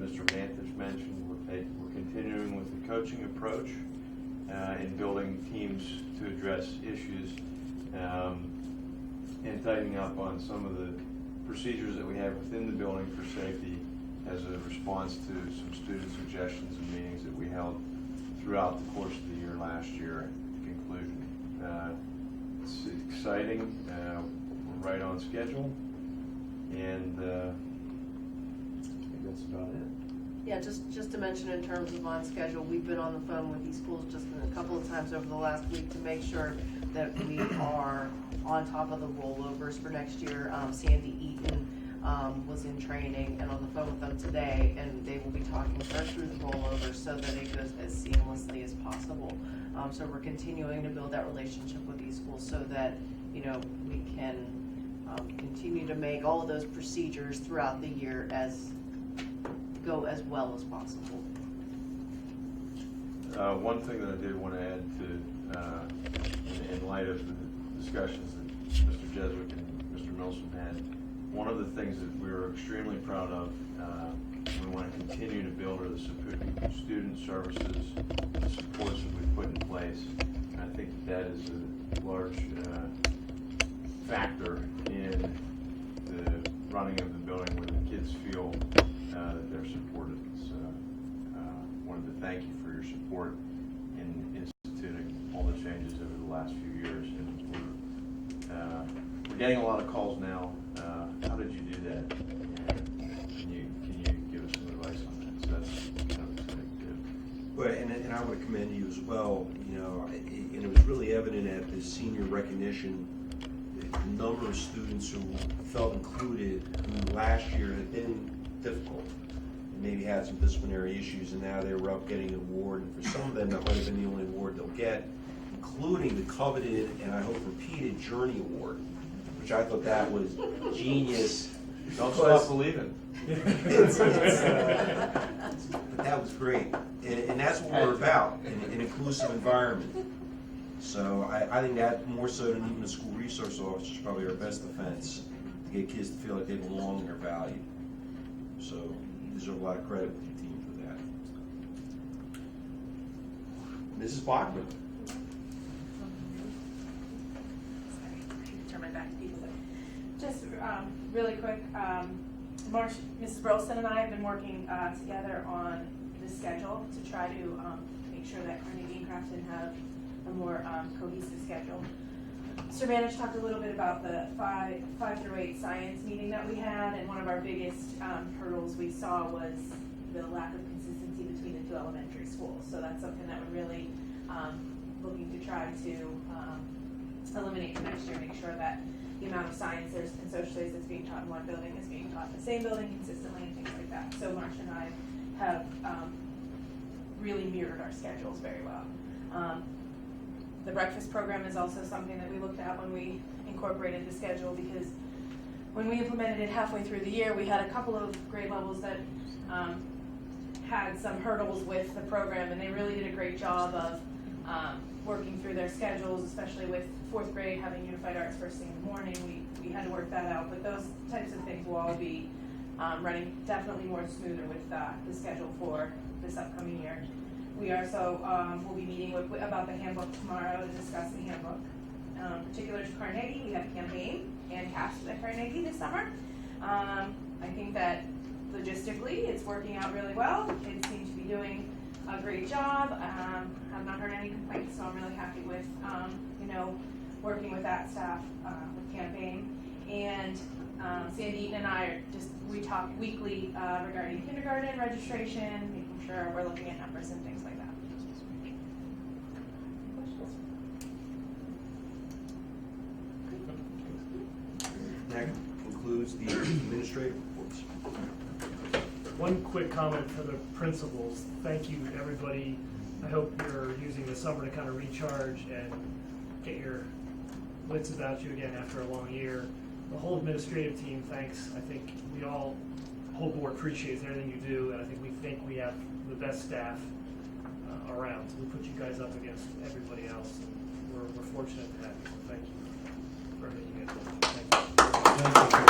As Mr. Vantage mentioned, we're continuing with the coaching approach in building teams to address issues and tightening up on some of the procedures that we have within the building for safety as a response to some student suggestions and meetings that we held throughout the course of the year last year at the conclusion. It's exciting. We're right on schedule, and I think that's about it. Yeah, just to mention in terms of on schedule, we've been on the phone with these schools just a couple of times over the last week to make sure that we are on top of the rollovers for next year. Sandy Eaton was in training and on the phone with them today, and they will be talking her through the rollovers so that it goes as seamlessly as possible. So we're continuing to build that relationship with these schools so that, you know, we can continue to make all of those procedures throughout the year go as well as possible. One thing that I did want to add to, in light of the discussions that Mr. Jeswick and Mr. Milsom had, one of the things that we were extremely proud of, we want to continue to build are the student services, the supports that we've put in place. And I think that is a large factor in the running of the building where the kids feel that they're supported. So wanted to thank you for your support in instituting all the changes over the last few years. And we're getting a lot of calls now. How did you do that? Can you give us some advice on that? So that's kind of exciting too. Well, and I want to commend you as well. You know, and it was really evident at the senior recognition, the number of students who felt included, who last year had been difficult and maybe had some disciplinary issues, and now they were up getting an award. And for some of them, that might have been the only award they'll get, including the coveted and I hope repeated Journey Award, which I thought that was genius. Don't stop believing. But that was great, and that's what we're about, an inclusive environment. So I think that more so than even the school resource officer is probably our best defense, to get kids to feel like they belong and are valued. So you deserve a lot of credit with your team for that. Mrs. Bachman. Turn my back to people. Just really quick, Mrs. Burleson and I have been working together on the schedule to try to make sure that Carnegie and Crafton have a more cohesive schedule. Mr. Manish talked a little bit about the 5 through 8 science meeting that we had, and one of our biggest hurdles we saw was the lack of consistency between the 2 elementary schools. So that's something that we're really looking to try to eliminate for next year, make sure that the amount of science and social studies that's being taught in one building is being taught in the same building consistently and things like that. So Marcia and I have really mirrored our schedules very well. The breakfast program is also something that we looked at when we incorporated the schedule, because when we implemented it halfway through the year, we had a couple of grade levels that had some hurdles with the program, and they really did a great job of working through their schedules, especially with 4th grade having unified arts first thing in the morning. We had to work that out, but those types of things will all be running definitely more smoother with the schedule for this upcoming year. We also will be meeting about the handbook tomorrow to discuss the handbook. Particulars to Carnegie, we have a campaign and cast at Carnegie this summer. I think that logistically it's working out really well. Kids seem to be doing a great job. I've not heard any complaints, so I'm really happy with working with that staff with campaign. And Sandy Eaton and I we talk weekly regarding kindergarten registration, making sure we're looking at numbers and things like that. That concludes the administrative reports. One quick comment for the principals. Thank you, everybody. I hope you're using the summer to kind of recharge and get your wits about you again after a long year. The whole administrative team, thanks. I think the whole board appreciates everything you do, and I think we have the best staff around. So we put you guys up against everybody else, and we're fortunate to have you. So thank you for everything you guys do. Thank you.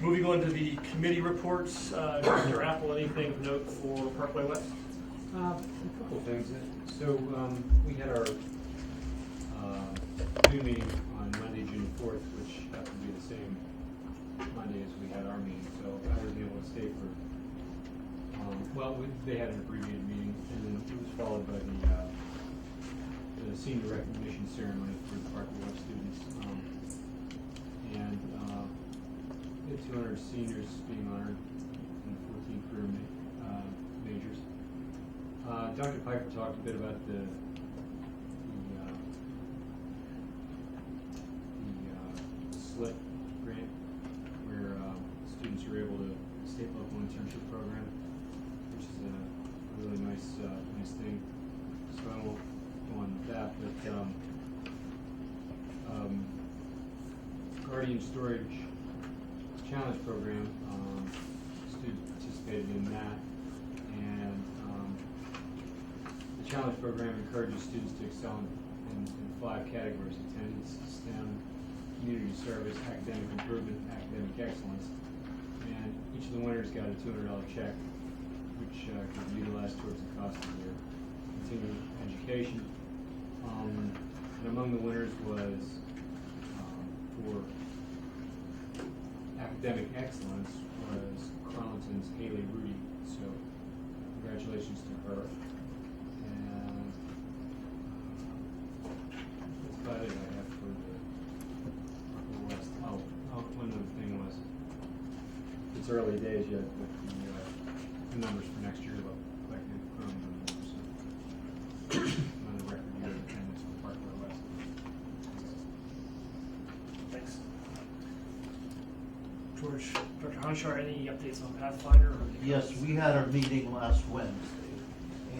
Moving on to the committee reports, Director Apple, anything to note for Parkway West? A couple of things. So we had our Zoom meeting on Monday, June 4th, which happened to be the same Monday as we had our meeting. So I was able to stay for, they had an abbreviated meeting, and then it was followed by the senior recognition ceremony for the Parkway West students. And we had 200 seniors being honored in 14 career majors. Dr. Piper talked a bit about the SLIP grant, where students are able to state local internship program, which is a really nice thing. So I won't go on with that, but Guardian Storage Challenge Program, students participated in that, and the Challenge Program encourages students to excel in 5 categories: attendance, STEM, community service, academic improvement, academic excellence. And each of the winners got a $200 check, which could be utilized towards the cost of their continuing education. And among the winners was, for academic excellence, was Carlynton's Haley Rudy. So congratulations to her. And that's about it I have for the West. One other thing was, it's early days yet, but the numbers for next year look like they've grown a little more. So another record year of attendance for Parkway West. Thanks. George, Dr. Honshar, any updates on Pathfinder? Yes, we had our meeting last Wednesday,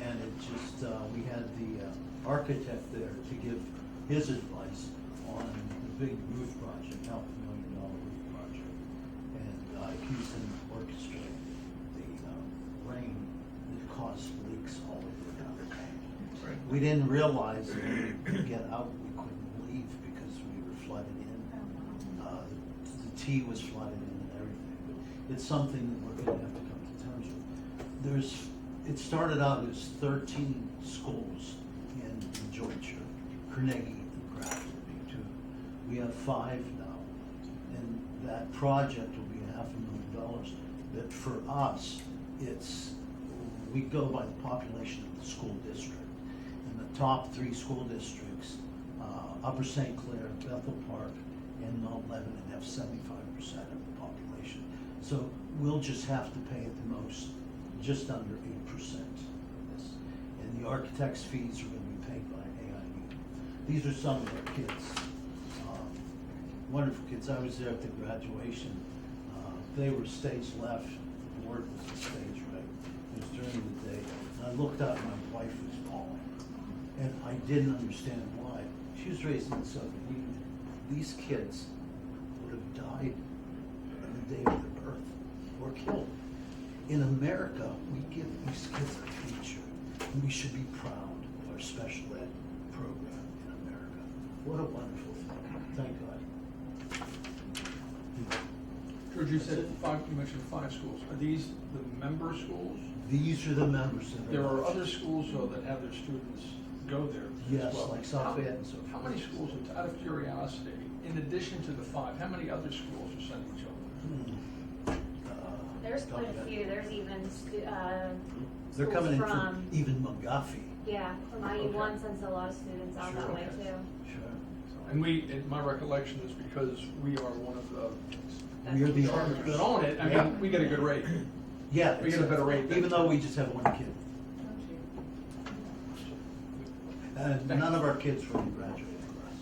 and it just, we had the architect there to give his advice on the big roof project, $500,000 roof project. And he's in orchestrate the rain that caused leaks all over downtown. Right. We didn't realize that when we get out, we couldn't leave because we were flooded in. The T was flooded in and everything. But it's something that we're going to have to come to terms with. It started out as 13 schools in Georgia, Carnegie and Grafton being 2. We have 5 now, and that project will be $500,000. But for us, we go by the population of the school district. And the top 3 school districts, Upper St. Clair, Bethel Park, and Mount Lebanon, have 75% of the population. So we'll just have to pay at the most just under 8% of this. And the architect's fees are going to be paid by AIU. These are some of our kids. wonderful kids. I was there at the graduation. They were stage left, the board was stage right. It was during the day. And I looked up, my wife was bawling. And I didn't understand why. She was raised in the Soviet Union. These kids would have died on the day of their birth or killed. In America, we give these kids a future. And we should be proud of our special ed program in America. What a wonderful thing. Thank God. George, you said you mentioned 5 schools. Are these the member schools? These are the members that are. There are other schools, though, that have their students go there as Yes, well. like South Bath and so forth. How many schools, out of curiosity, in addition to the 5, how many other schools are sending children? There's quite a few, there's even, They're coming in schools from even McGuffey. yeah, from IU1 sends a lot of students out Sure, that way okay. too. Sure. And my recollection is because we are one of the We are the charters owners. that own it, I Yeah. mean, we get a good rate. Yeah. We get a better rate than- Even though we just have one kid. And none of our kids really graduated from us.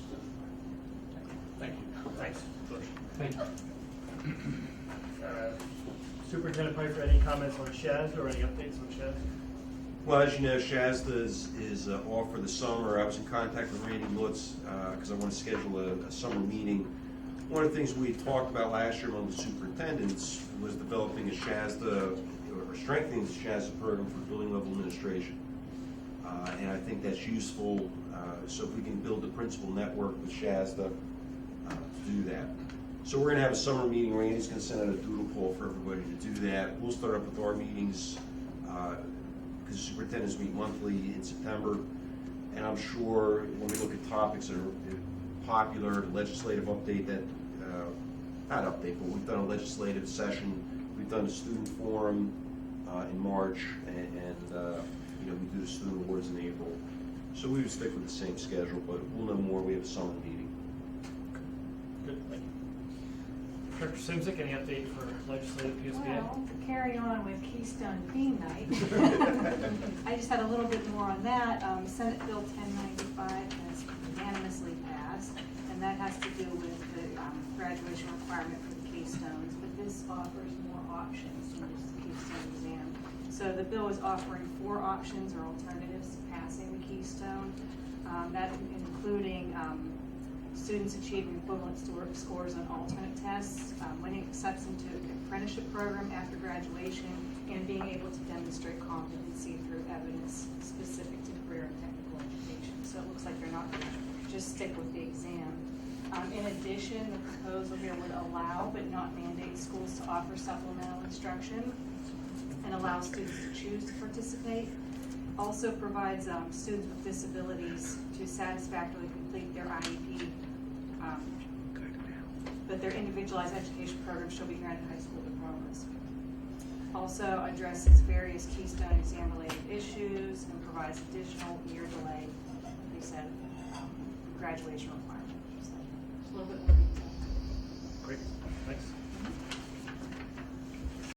Thank you. Thanks. Thank you. Superintendent Piper, any comments on Shazda or any updates on Shazda? Well, as you know, Shazda is off for the summer. I was in contact with Randy Lutz because I want to schedule a summer meeting. One of the things we talked about last year among the superintendents was developing a Shazda, or strengthening the Shazda program for building level administration. And I think that's useful, so if we can build a principal network with Shazda to do that. So we're gonna have a summer meeting. Randy's gonna send out a doodle poll for everybody to do that. We'll start up with our meetings, because superintendents meet monthly in September. And I'm sure when we look at topics that are popular, the legislative update that, not update, but we've done a legislative session. We've done a student forum in March, and we do the student awards in April. So we would stick with the same schedule, but we'll know more. We have a summer meeting. Good, thank you. Director Simzik, any update for legislative PSBA? Well, to carry on with Keystone Theme Night, I just had a little bit more on that. Senate Bill 1095 has unanimously passed, and that has to do with the graduation requirement for the Keystones, but this offers more options than just the Keystone exam. So the bill is offering 4 options or alternatives to passing the Keystone, that including students achieving equivalent scores on alternate tests, winning acceptance into an apprenticeship program after graduation, and being able to demonstrate competency through evidence specific to career and technical education. So it looks like they're not going to just stick with the exam. In addition, the proposal here would allow but not mandate schools to offer supplemental instruction and allow students to choose to participate. Also provides students with disabilities to satisfactorily complete their IEP, but their individualized education program shall be granted high school diplomas. Also addresses various Keystone exam related issues and provides additional year delay, they said, graduation requirement. So a little bit more detail. Great, thanks.